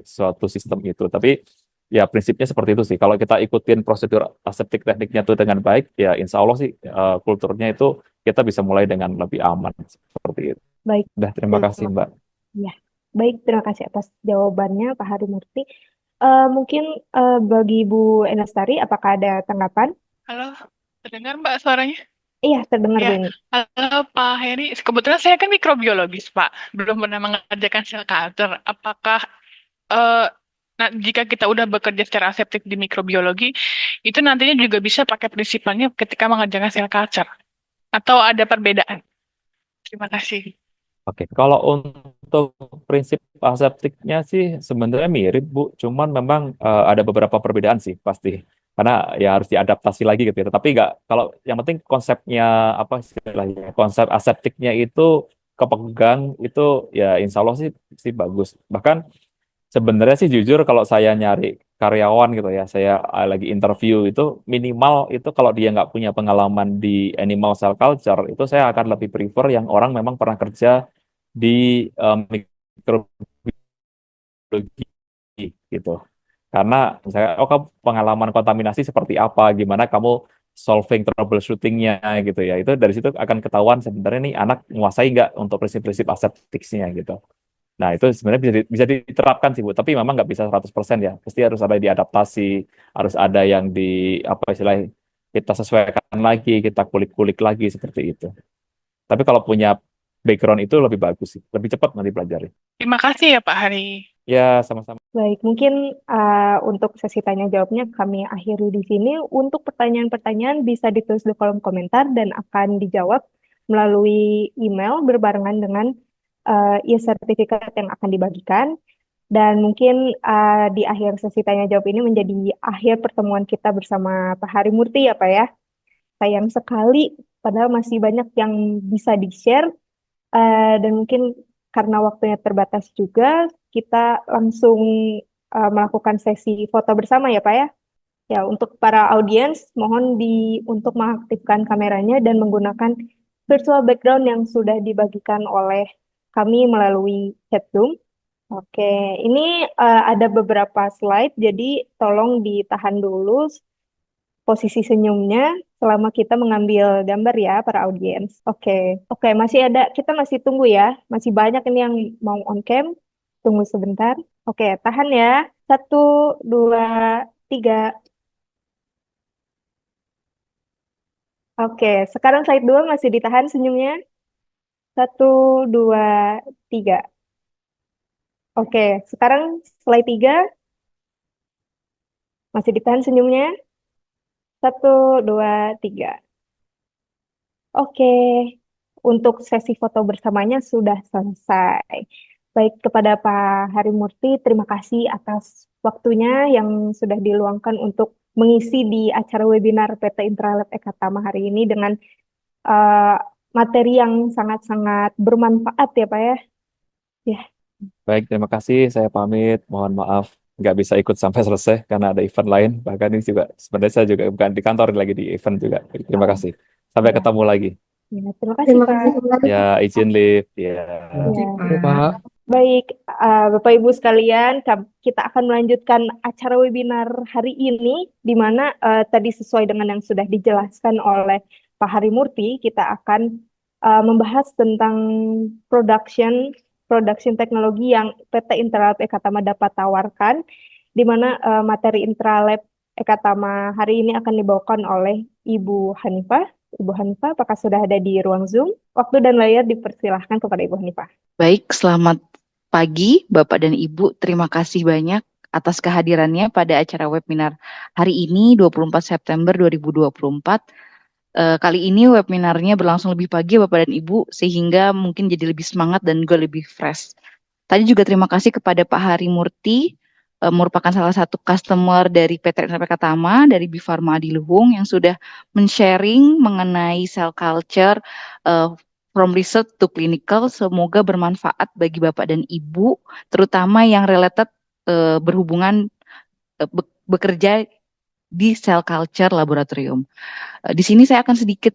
suatu sistem itu. Tapi ya prinsipnya seperti itu sih. Kalau kita ikutin prosedur aseptik tekniknya itu dengan baik, ya insya Allah sih kulturnya itu kita bisa mulai dengan lebih aman seperti itu. Baik, Udah, terima kasih terima Mbak. kasih. Ya. Baik, terima kasih atas jawabannya Pak Harimurti. Mungkin bagi Ibu Enastari, apakah ada tanggapan? Halo, terdengar Mbak suaranya? Iya, terdengar Bu Ya, ini. halo Pak Heri. Kebetulan saya kan mikrobiologis, Pak. Belum pernah mengerjakan sel culture. Apakah eh, jika kita udah bekerja secara aseptik di mikrobiologi, itu nantinya juga bisa pakai prinsipalnya ketika mengerjakan sel culture? Atau ada perbedaan? Terima kasih. Oke, kalau untuk prinsip aseptiknya sih sebenarnya mirip, Bu. Cuman memang ada beberapa perbedaan sih pasti. Karena ya harus diadaptasi lagi gitu ya. Tapi nggak, kalau yang penting konsepnya apa istilahnya, konsep aseptiknya itu kepegang itu ya insya Allah sih bagus. Bahkan sebenarnya sih jujur kalau saya nyari karyawan gitu ya, saya lagi interview itu minimal itu kalau dia nggak punya pengalaman di animal cell culture itu saya akan lebih prefer yang orang memang pernah kerja di mikrobiologi gitu. Karena saya, oh kamu pengalaman kontaminasi seperti apa, gimana kamu solving troubleshootingnya gitu ya. Itu dari situ akan ketahuan sebenarnya nih anak menguasai nggak untuk prinsip-prinsip asepticsnya gitu. Nah, itu sebenarnya bisa diterapkan sih, Bu. Tapi memang nggak bisa 100% ya. Pasti harus ada diadaptasi, harus ada yang di, apa istilahnya, kita sesuaikan lagi, kita kulik-kulik lagi, seperti itu. Tapi kalau punya background itu lebih bagus sih. Lebih cepat nanti pelajari. Terima kasih ya Pak Hari. Ya, sama-sama. Baik, mungkin untuk sesi tanya jawabnya kami akhiri di sini. Untuk pertanyaan-pertanyaan bisa ditulis di kolom komentar dan akan dijawab melalui email berbarengan dengan e-sertifikat yang akan dibagikan. Dan mungkin di akhir sesi tanya jawab ini menjadi akhir pertemuan kita bersama Pak Harimurti ya Pak ya. Sayang sekali, padahal masih banyak yang bisa di-share. Dan mungkin karena waktunya terbatas juga, kita langsung melakukan sesi foto bersama ya Pak ya. Ya, untuk para audiens, mohon untuk mengaktifkan kameranya dan menggunakan virtual background yang sudah dibagikan oleh kami melalui chat Zoom. Oke, ini ada beberapa slide, jadi tolong ditahan dulu posisi senyumnya selama kita mengambil gambar ya para audiens. Oke, oke, kita masih tunggu ya. Masih banyak ini yang mau on cam. Tunggu sebentar. Oke, tahan ya. Satu, dua, tiga. Oke, sekarang slide dua masih ditahan senyumnya. Satu, dua, tiga. Oke, sekarang slide tiga masih ditahan senyumnya. Satu, dua, tiga. Oke, untuk sesi foto bersamanya sudah selesai. Baik, kepada Pak Harimurti, terima kasih atas waktunya yang sudah diluangkan untuk mengisi di acara webinar PT Intralab Ekatama hari ini dengan eh, materi yang sangat-sangat bermanfaat ya Pak ya. Ya, Baik, terima kasih. Saya pamit. Mohon maaf nggak bisa ikut sampai selesai karena ada event lain. Bahkan ini juga sebenarnya saya juga bukan di kantor, lagi di event juga. Terima oh, kasih. Sampai ya, ketemu lagi. ya, terima kasih Terima Pak. kasih kembali, Ya, Pak. izin live. Ya. Ya. Pak. Baik, Bapak Ibu sekalian, kita akan melanjutkan acara webinar hari ini, di mana tadi sesuai dengan yang sudah dijelaskan oleh Pak Harimurti, kita akan membahas tentang production production teknologi yang PT Intralab Ekatama dapat tawarkan, di mana materi Intralab Ekatama hari ini akan dibawakan oleh Ibu Hanifah. Ibu Hanifah, apakah sudah ada di ruang Zoom? Waktu dan layar dipersilahkan kepada Ibu Hanifah. Baik, selamat pagi Bapak dan Ibu. Terima kasih banyak atas kehadirannya pada acara webinar hari ini 24 September 2024. Kali ini webinarnya berlangsung lebih pagi Bapak dan Ibu sehingga mungkin jadi lebih semangat dan juga lebih fresh. Tadi juga terima kasih kepada Pak Harimurti, merupakan salah satu customer dari PT NPK Tama dari Bifarma Adiluhung yang sudah men-sharing mengenai cell culture from research to clinical. Semoga bermanfaat bagi Bapak dan Ibu, terutama yang related berhubungan bekerja di cell culture laboratorium. Di sini saya akan sedikit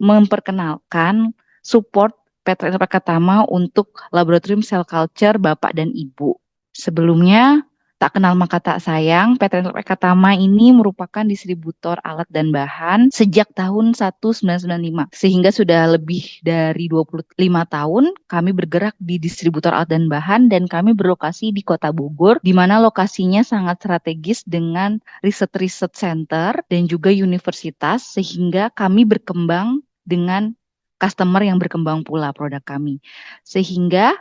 memperkenalkan support PT NPK Tama untuk laboratorium cell culture Bapak dan Ibu. Sebelumnya, Tak kenal maka tak sayang, PT Ekatama ini merupakan distributor alat dan bahan sejak tahun 1995. Sehingga sudah lebih dari 25 tahun kami bergerak di distributor alat dan bahan dan kami berlokasi di Kota Bogor, di mana lokasinya sangat strategis dengan riset-riset center dan juga universitas, sehingga kami berkembang dengan customer yang berkembang pula produk kami. Sehingga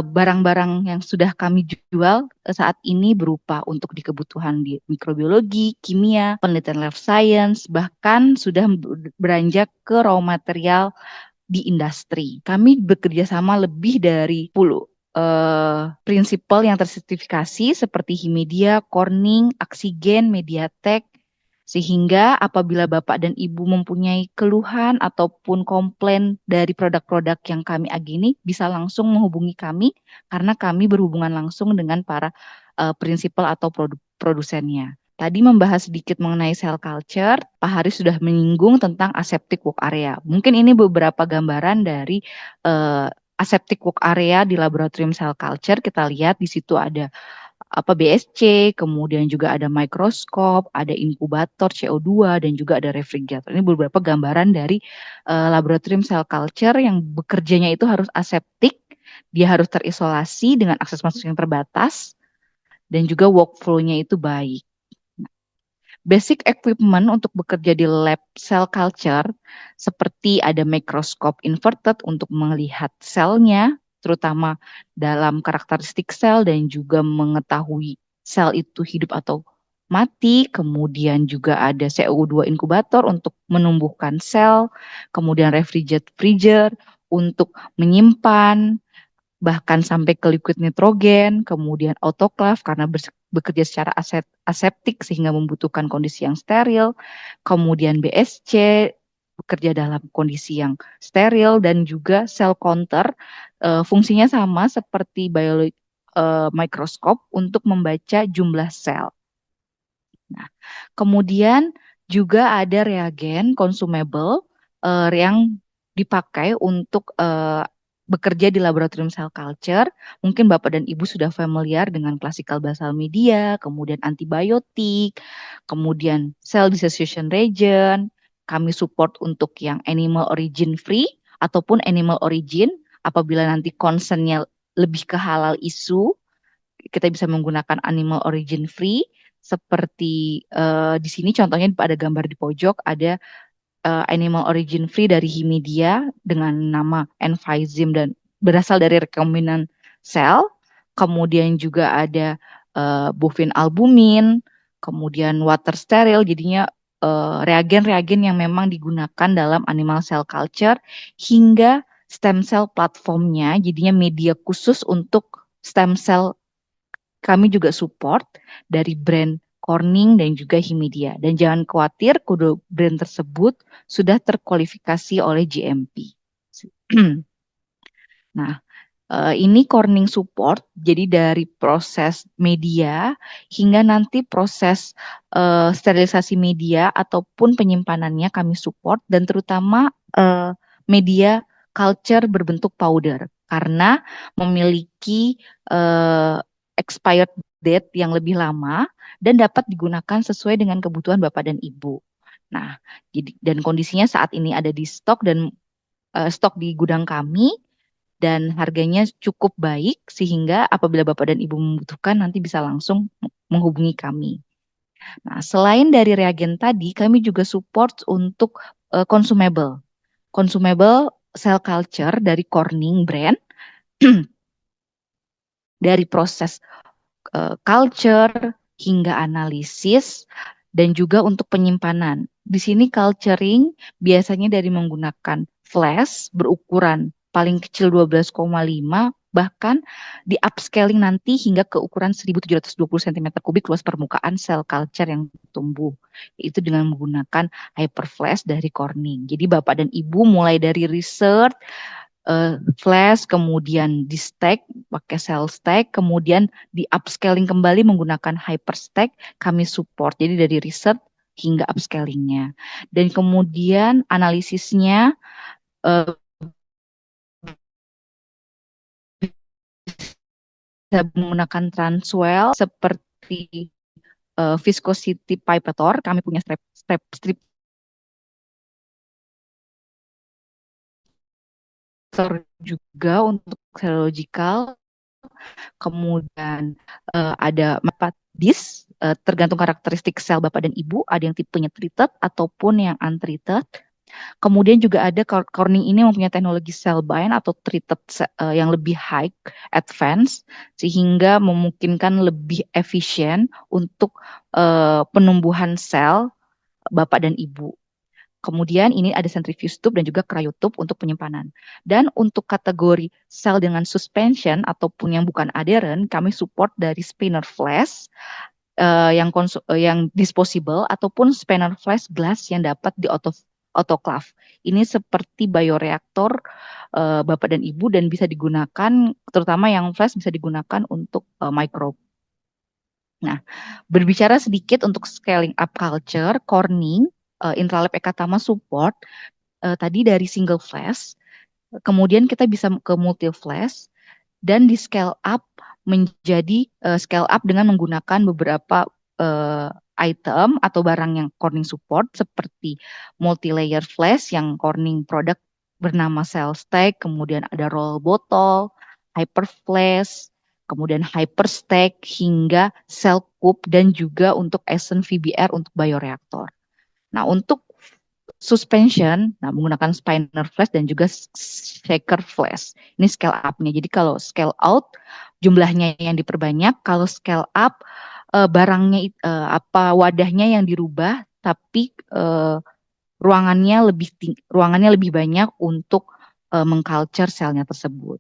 barang-barang yang sudah kami jual saat ini berupa untuk di kebutuhan di mikrobiologi, kimia, penelitian life science, bahkan sudah beranjak ke raw material di industri. Kami bekerja sama lebih dari 10 prinsipal yang tersertifikasi seperti Himedia, Corning, Axigen, Mediatek, sehingga apabila Bapak dan Ibu mempunyai keluhan ataupun komplain dari produk-produk yang kami agini, bisa langsung menghubungi kami karena kami berhubungan langsung dengan para prinsipal atau produsennya. Tadi membahas sedikit mengenai cell culture, Pak Haris sudah menyinggung tentang aseptic work area. Mungkin ini beberapa gambaran dari aseptic work area di laboratorium cell culture. Kita lihat di situ ada BSC, kemudian juga ada mikroskop, ada inkubator CO2 dan juga ada refrigerator. Ini beberapa gambaran dari laboratorium cell culture yang bekerjanya itu harus aseptik, dia harus terisolasi dengan akses masuk yang terbatas dan juga workflow-nya itu baik. Basic equipment untuk bekerja di lab cell culture seperti ada mikroskop inverted untuk melihat selnya, terutama dalam karakteristik sel dan juga mengetahui sel itu hidup atau mati. Kemudian juga ada CO2 inkubator untuk menumbuhkan sel, kemudian refrigerator untuk menyimpan bahkan sampai ke liquid nitrogen, kemudian autoclave karena bekerja secara aseptik sehingga membutuhkan kondisi yang steril, kemudian BSC bekerja dalam kondisi yang steril dan juga cell counter fungsinya sama seperti mikroskop untuk membaca jumlah sel. Nah, kemudian juga ada reagen consumable yang dipakai untuk bekerja di laboratorium cell culture. Mungkin Bapak dan Ibu sudah familiar dengan classical basal media, kemudian antibiotik, kemudian cell dissociation reagent. Kami support untuk yang animal origin free ataupun animal origin. Apabila nanti concernnya lebih ke halal isu, kita bisa menggunakan animal origin free. Seperti di sini contohnya ada gambar di pojok, ada animal origin free dari Himedia dengan nama Envisym dan berasal dari rekombinan sel. Kemudian juga ada bovine albumin, kemudian water steril, jadinya reagen-reagen yang memang digunakan dalam animal cell culture, hingga stem cell platformnya, jadinya media khusus untuk stem cell kami juga support dari brand Corning dan juga Himedia. Dan jangan khawatir, kode brand tersebut sudah terkualifikasi oleh GMP. Nah, ini Corning support, jadi dari proses media hingga nanti proses sterilisasi media ataupun penyimpanannya kami support, dan terutama media culture berbentuk powder karena memiliki expired date yang lebih lama dan dapat digunakan sesuai dengan kebutuhan Bapak dan Ibu. Nah, dan kondisinya saat ini ada di stok dan stok di gudang kami dan harganya cukup baik sehingga apabila Bapak dan Ibu membutuhkan nanti bisa langsung menghubungi kami. Nah, selain dari reagen tadi, kami juga support untuk consumable. Consumable cell culture dari Corning brand dari proses culture hingga analisis dan juga untuk penyimpanan. Di sini culturing biasanya dari menggunakan flash berukuran paling kecil 12,5 bahkan di upscaling nanti hingga ke ukuran 1720 cm kubik luas permukaan sel culture yang tumbuh. Itu dengan menggunakan hyperflash dari Corning. Jadi Bapak dan Ibu mulai dari research flash, kemudian di stack pakai cell stack, kemudian di upscaling kembali menggunakan hyperstack, kami support. Jadi dari riset hingga upscalingnya. Dan kemudian analisisnya menggunakan Transwell seperti viscosity pipetor. Kami punya strip juga untuk serological. Kemudian ada 4 disk, tergantung karakteristik sel Bapak dan Ibu, ada yang tipenya treated ataupun yang untreated. Kemudian juga ada Corning ini mempunyai teknologi cell bind atau treated yang lebih high advance, sehingga memungkinkan lebih efisien untuk penumbuhan sel Bapak dan Ibu. Kemudian ini ada centrifuge tube dan juga cryotube untuk penyimpanan. Dan untuk kategori sel dengan suspension ataupun yang bukan adherent, kami support dari spinner flash yang disposable ataupun spinner flash glass yang dapat di autoclave. Ini seperti bioreaktor Bapak dan Ibu dan bisa digunakan, terutama yang flash bisa digunakan untuk microbe. Nah, berbicara sedikit untuk scaling up culture, Corning Intralab Ekatama support tadi dari single flash, kemudian kita bisa ke multi flash dan di scale up menjadi scale up dengan menggunakan beberapa item atau barang yang Corning support seperti multi-layer flash yang Corning produk bernama Cell Stack, kemudian ada roll bottle, hyper flash, kemudian hyper stack hingga cell cube dan juga untuk Essen VBR untuk bioreaktor. Nah, untuk suspension, menggunakan spinner flash dan juga shaker flash. Ini scale up-nya. Jadi kalau scale out, jumlahnya yang diperbanyak. Kalau scale up, barangnya wadahnya yang dirubah, tapi ruangannya lebih banyak untuk mengculture selnya tersebut.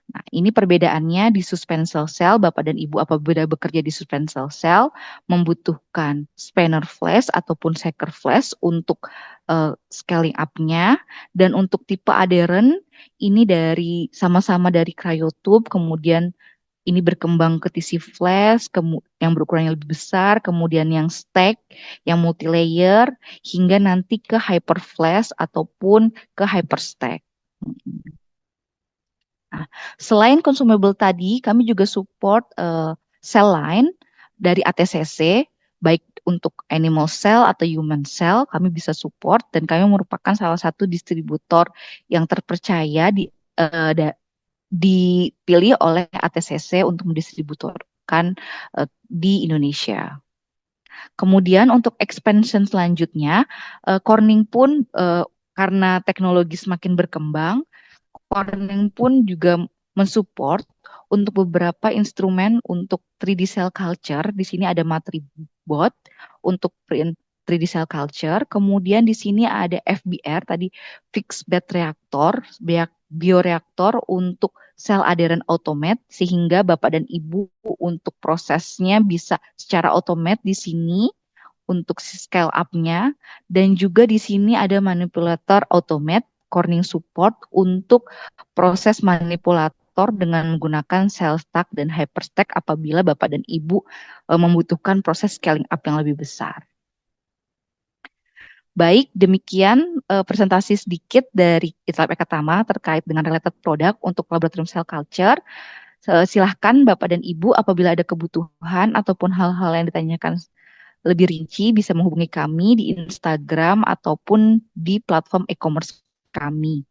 Nah, ini perbedaannya di suspensile cell. Bapak dan Ibu apabila bekerja di suspensile cell membutuhkan spinner flash ataupun shaker flash untuk scaling up-nya, dan untuk tipe adherent ini sama-sama dari cryotube, kemudian ini berkembang ke TC flash yang berukuran yang lebih besar, kemudian yang stack, yang multi-layer, hingga nanti ke hyper flash ataupun ke hyper stack. Nah, selain consumable tadi, kami juga support cell line dari ATCC, baik untuk animal cell atau human cell, kami bisa support, dan kami merupakan salah satu distributor yang terpercaya dipilih oleh ATCC untuk mendistributorkan di Indonesia. Kemudian untuk expansion selanjutnya, Corning pun karena teknologi semakin berkembang, Corning pun juga mensupport untuk beberapa instrumen untuk 3D cell culture. Di sini ada Matribot untuk print 3D cell culture. Kemudian di sini ada FBR tadi, fixed bed reactor, bioreaktor untuk cell adherent automate, sehingga Bapak dan Ibu untuk prosesnya bisa secara automate di sini untuk scale up-nya, dan juga di sini ada manipulator automate Corning support untuk proses manipulator dengan menggunakan cell stack dan hyperstack apabila Bapak dan Ibu membutuhkan proses scaling up yang lebih besar. Baik, demikian presentasi sedikit dari Intralab Ekatama terkait dengan related product untuk laboratorium cell culture. Silahkan Bapak dan Ibu apabila ada kebutuhan ataupun hal-hal yang ditanyakan lebih rinci bisa menghubungi kami di Instagram ataupun di platform e-commerce kami.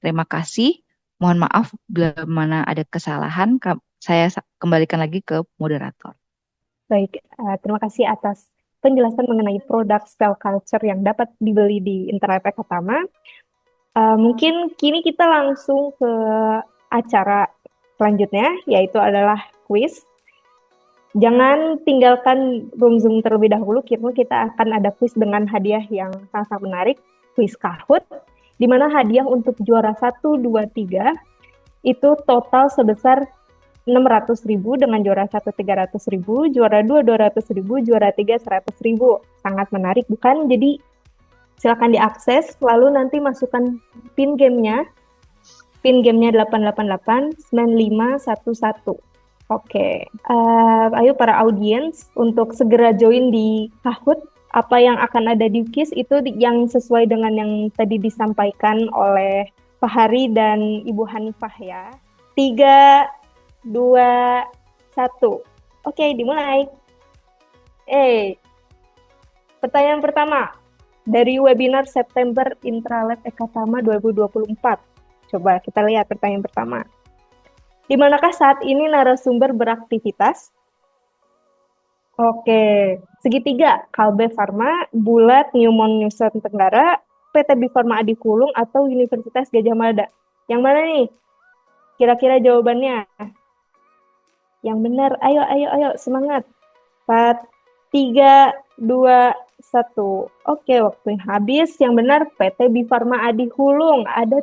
Terima kasih. Mohon maaf bila mana ada kesalahan. Saya kembalikan lagi ke moderator. Baik, terima kasih atas penjelasan mengenai produk cell culture yang dapat dibeli di Intralab Ekatama. Mungkin kini kita langsung ke acara selanjutnya, yaitu adalah quiz. Jangan tinggalkan room Zoom terlebih dahulu, karena kita akan ada quiz dengan hadiah yang sangat menarik, quiz Kahoot, di mana hadiah untuk juara 1, 2, 3 itu total sebesar 600.000, dengan juara 1 300.000, juara 2 200.000, juara 3 100.000. Sangat menarik, bukan? Jadi silakan diakses, lalu nanti masukkan pin gamenya 888-9511. Oke, ayo para audiens untuk segera join di Kahoot. Apa yang akan ada di quiz itu yang sesuai dengan yang tadi disampaikan oleh Pak Hari dan Ibu Hanifah ya. 3, 2, 1. Oke, dimulai. Pertanyaan pertama. Dari webinar September Intralab Ekatama 2024. Coba kita lihat pertanyaan pertama. Di manakah saat ini narasumber beraktivitas? Oke, segitiga, Kalbe Farma, Bulat, Newmont Nusa Tenggara, PT Bi Farma Adi Kulung, atau Universitas Gadjah Mada. Yang mana nih? Kira-kira jawabannya? Yang benar, ayo, semangat. 4, 3, 2, 1. Oke, waktunya habis. Yang benar, PT Bi Farma Adi Kulung. Ada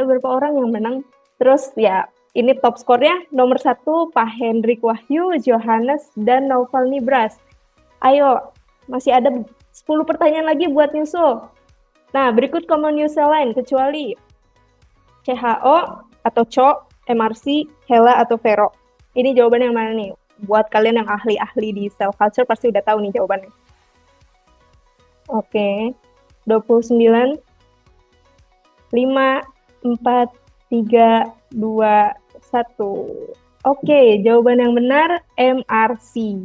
beberapa orang yang menang. Terus ya, ini top skornya nomor 1 Pak Hendrik Wahyu, Johannes, dan Naufal Nibras. Ayo, masih ada 10 pertanyaan lagi buat nyusul. Nah, berikut common user lain kecuali CHO atau CHO, MRC, HeLa atau Vero. Ini jawabannya yang mana nih? Buat kalian yang ahli-ahli di cell culture pasti udah tahu nih jawabannya. Oke, 29, 5, 4, 3, 2, 1. Oke, jawaban yang benar MRC.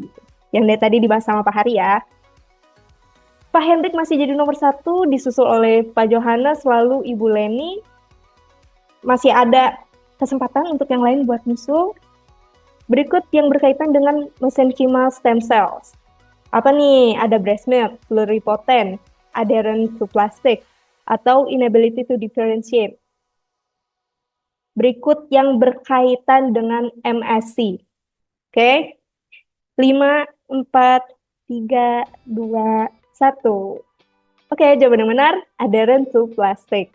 Yang dari tadi dibahas sama Pak Hari ya. Pak Hendrik masih jadi nomor 1, disusul oleh Pak Johannes, lalu Ibu Leni. Masih ada kesempatan untuk yang lain buat nyusul. Berikut yang berkaitan dengan mesenchymal stem cells. Apa nih? Ada breast milk, pluripotent, adherent to plastic, atau inability to differentiate. Berikut yang berkaitan dengan MSC. Oke? 5, 4, 3, 2, 1. Oke, jawaban yang benar, adherent to plastic.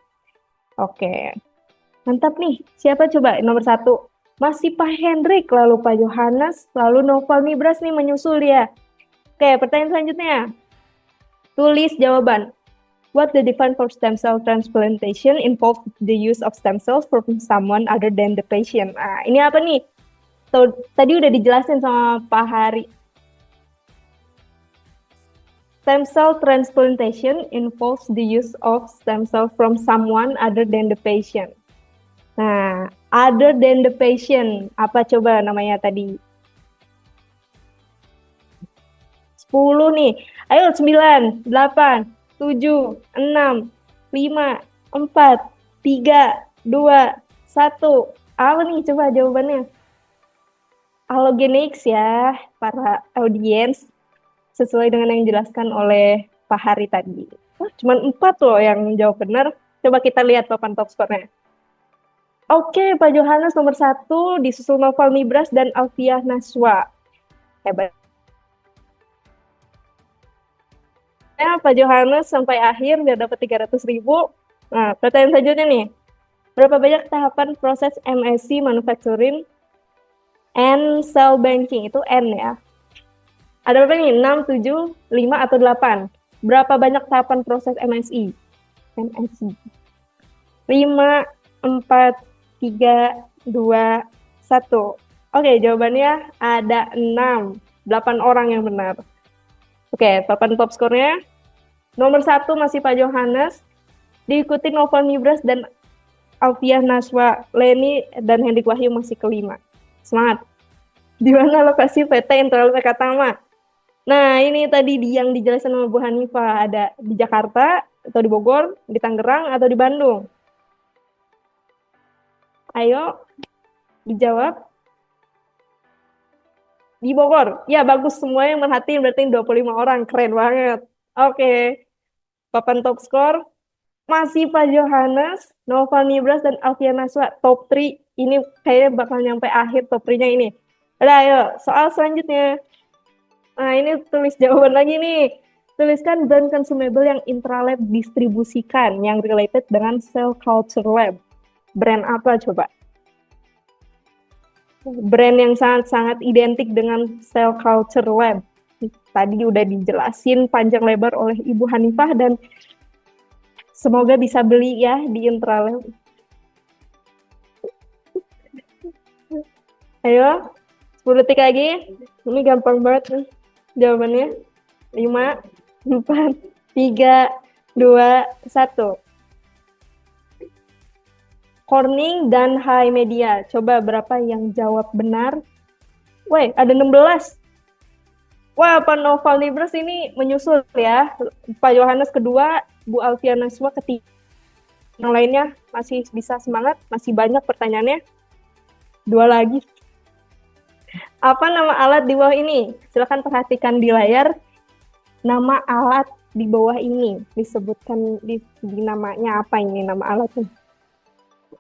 Oke. Mantap nih. Siapa coba nomor 1? Masih Pak Hendrik, lalu Pak Johannes, lalu Naufal Nibras nih menyusul dia. Oke, pertanyaan selanjutnya. Tulis jawaban. What the define for stem cell transplantation involves the use of stem cells from someone other than the patient. Nah, ini apa nih? Tadi udah dijelasin sama Pak Hari. Stem cell transplantation involves the use of stem cell from someone other than the patient. Nah, other than the patient, apa coba namanya tadi? 10 nih. Ayo 9, 8, 7, 6, 5, 4, 3, 2, 1. Apa nih coba jawabannya? Allogeneics ya, para audiens. Sesuai dengan yang dijelaskan oleh Pak Hari tadi. Cuman 4 loh yang jawab benar. Coba kita lihat papan top skornya. Oke, Pak Johannes nomor 1, disusul Naufal Nibras dan Alfiah Naswa. Hebat. Pak Johannes sampai akhir biar dapat 300.000. Nah, pertanyaan selanjutnya nih. Berapa banyak tahapan proses MSC manufacturing and cell banking? Itu N ya. Ada berapa nih? 6, 7, 5, atau 8? Berapa banyak tahapan proses MSI? MSC. 5, 4, 3, 2, 1. Oke, jawabannya ada 6. 8 orang yang benar. Oke, papan top skornya. Nomor 1 masih Pak Johannes. Diikuti Naufal Nibras dan Alfiah Naswa. Leni dan Hendrik Wahyu masih kelima. Semangat. Di mana lokasi PT Intralab Ekatama? Nah, ini tadi yang dijelaskan sama Bu Hanifah. Ada di Jakarta, atau di Bogor, di Tangerang, atau di Bandung? Ayo, dijawab. Di Bogor. Ya, bagus. Semua yang merhatiin berarti 25 orang. Keren banget. Oke. Papan top skor. Masih Pak Johannes, Naufal Nibras, dan Alfiah Naswa. Top 3. Ini kayaknya bakal nyampe akhir top 3-nya ini. Udah, ayo. Soal selanjutnya. Nah, ini tulis jawaban lagi nih. Tuliskan brand consumable yang Intralab distribusikan yang related dengan cell culture lab. Brand apa coba? Brand yang sangat-sangat identik dengan cell culture lab. Tadi udah dijelasin panjang lebar oleh Ibu Hanifah dan semoga bisa beli ya di Intralab. Ayo, 10 detik lagi. Ini gampang banget nih jawabannya. 5, 4, 3, 2, 1. Corning dan High Media. Coba berapa yang jawab benar? Woi, ada 16. Wah, Pak Noval Nibras ini menyusul ya. Pak Yohanes kedua, Bu Alfia Naswa ketiga. Yang lainnya masih bisa semangat, masih banyak pertanyaannya. 2 lagi. Apa nama alat di bawah ini? Silakan perhatikan di layar. Nama alat di bawah ini disebutkan di namanya apa ini nama alatnya?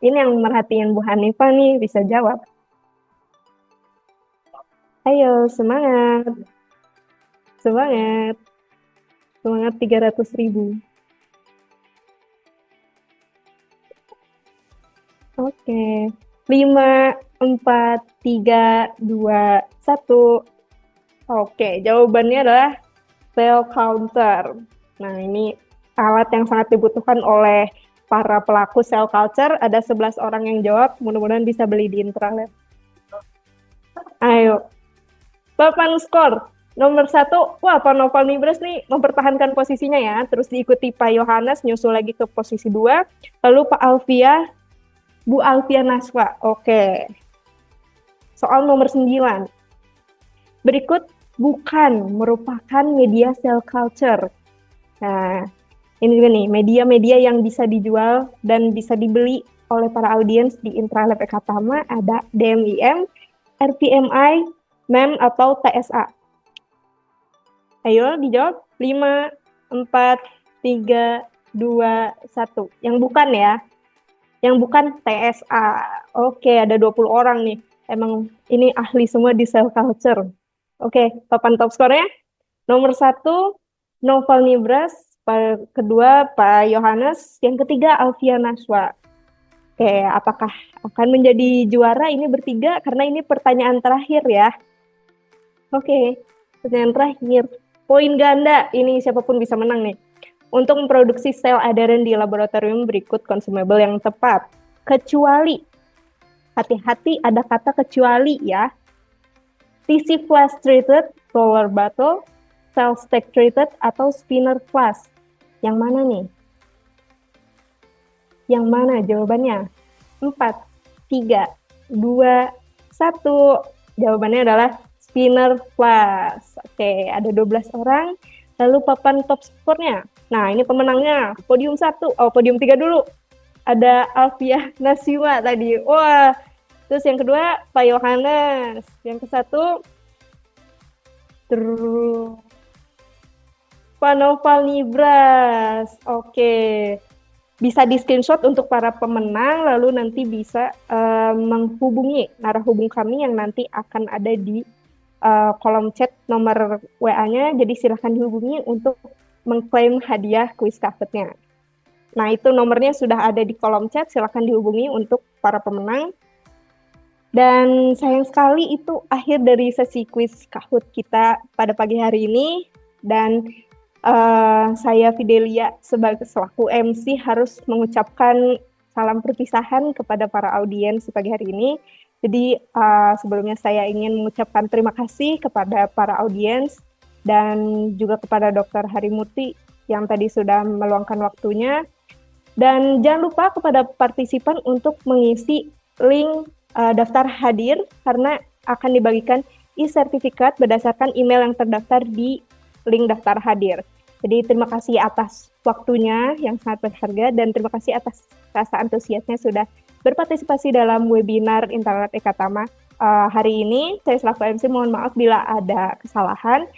Ini yang merhatiin Bu Hanifah nih bisa jawab. Ayo semangat. Semangat. Semangat 300.000. Oke. 5, 4, 3, 2, 1. Oke, jawabannya adalah cell counter. Nah, ini alat yang sangat dibutuhkan oleh para pelaku cell culture. Ada 11 orang yang jawab, mudah-mudahan bisa beli di Intralab. Ayo. Papan skor. Nomor 1, wah Pak Noval Nibras nih mempertahankan posisinya ya. Terus diikuti Pak Yohanes, nyusul lagi ke posisi 2. Lalu Pak Alfia, Bu Alfia Naswa. Oke. Soal nomor 9. Berikut bukan merupakan media cell culture. Nah, ini juga nih, media-media yang bisa dijual dan bisa dibeli oleh para audiens di Intralab Ekatama ada DMIM, RPMI, MEM, atau TSA. Ayo dijawab. 5, 4, 3, 2, 1. Yang bukan ya. Yang bukan TSA. Oke, ada 20 orang nih. Emang ini ahli semua di cell culture. Oke, papan top skornya. Nomor 1, Noval Nibras. Kedua, Pak Yohanes. Yang ketiga, Alfia Naswa. Oke, apakah akan menjadi juara ini bertiga? Karena ini pertanyaan terakhir ya. Oke, pertanyaan terakhir. Poin ganda, ini siapapun bisa menang nih. Untuk memproduksi sel adheren di laboratorium berikut consumable yang tepat. Kecuali, hati-hati ada kata kecuali ya. TC flash treated, roller bottle, cell stack treated, atau spinner flash. Yang mana nih? Yang mana jawabannya? 4, 3, 2, 1. Jawabannya adalah spinner flash. Oke, ada 12 orang. Lalu papan top skornya. Nah, ini pemenangnya. Podium 1. Oh, podium 3 dulu. Ada Alfia Naswa tadi. Wah. Terus yang kedua, Pak Yohanes. Yang ke-1, Pak Noval Nibras. Oke. Bisa di screenshot untuk para pemenang, lalu nanti bisa menghubungi narah hubung kami yang nanti akan ada di kolom chat nomor WA-nya. Jadi silahkan dihubungi untuk mengklaim hadiah kuis Kahoot-nya. Nah, itu nomornya sudah ada di kolom chat, silahkan dihubungi untuk para pemenang. Dan sayang sekali itu akhir dari sesi kuis Kahoot kita pada pagi hari ini. Dan saya Fidelia sebagai selaku MC harus mengucapkan salam perpisahan kepada para audiens pagi hari ini. Jadi sebelumnya saya ingin mengucapkan terima kasih kepada para audiens dan juga kepada Dr. Harimurti yang tadi sudah meluangkan waktunya. Dan jangan lupa kepada partisipan untuk mengisi link daftar hadir karena akan dibagikan e-sertifikat berdasarkan email yang terdaftar di link daftar hadir. Jadi terima kasih atas waktunya yang sangat berharga dan terima kasih atas rasa antusiasnya sudah berpartisipasi dalam webinar Intralab Ekatama hari ini. Saya selaku MC mohon maaf bila ada kesalahan.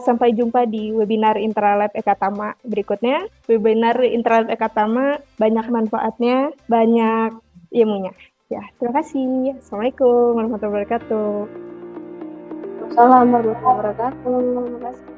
Sampai jumpa di webinar Intralab Ekatama berikutnya. Webinar Intralab Ekatama banyak manfaatnya, banyak ilmunya. Ya, terima kasih. Assalamualaikum warahmatullahi wabarakatuh. Assalamualaikum warahmatullahi wabarakatuh. Terima kasih.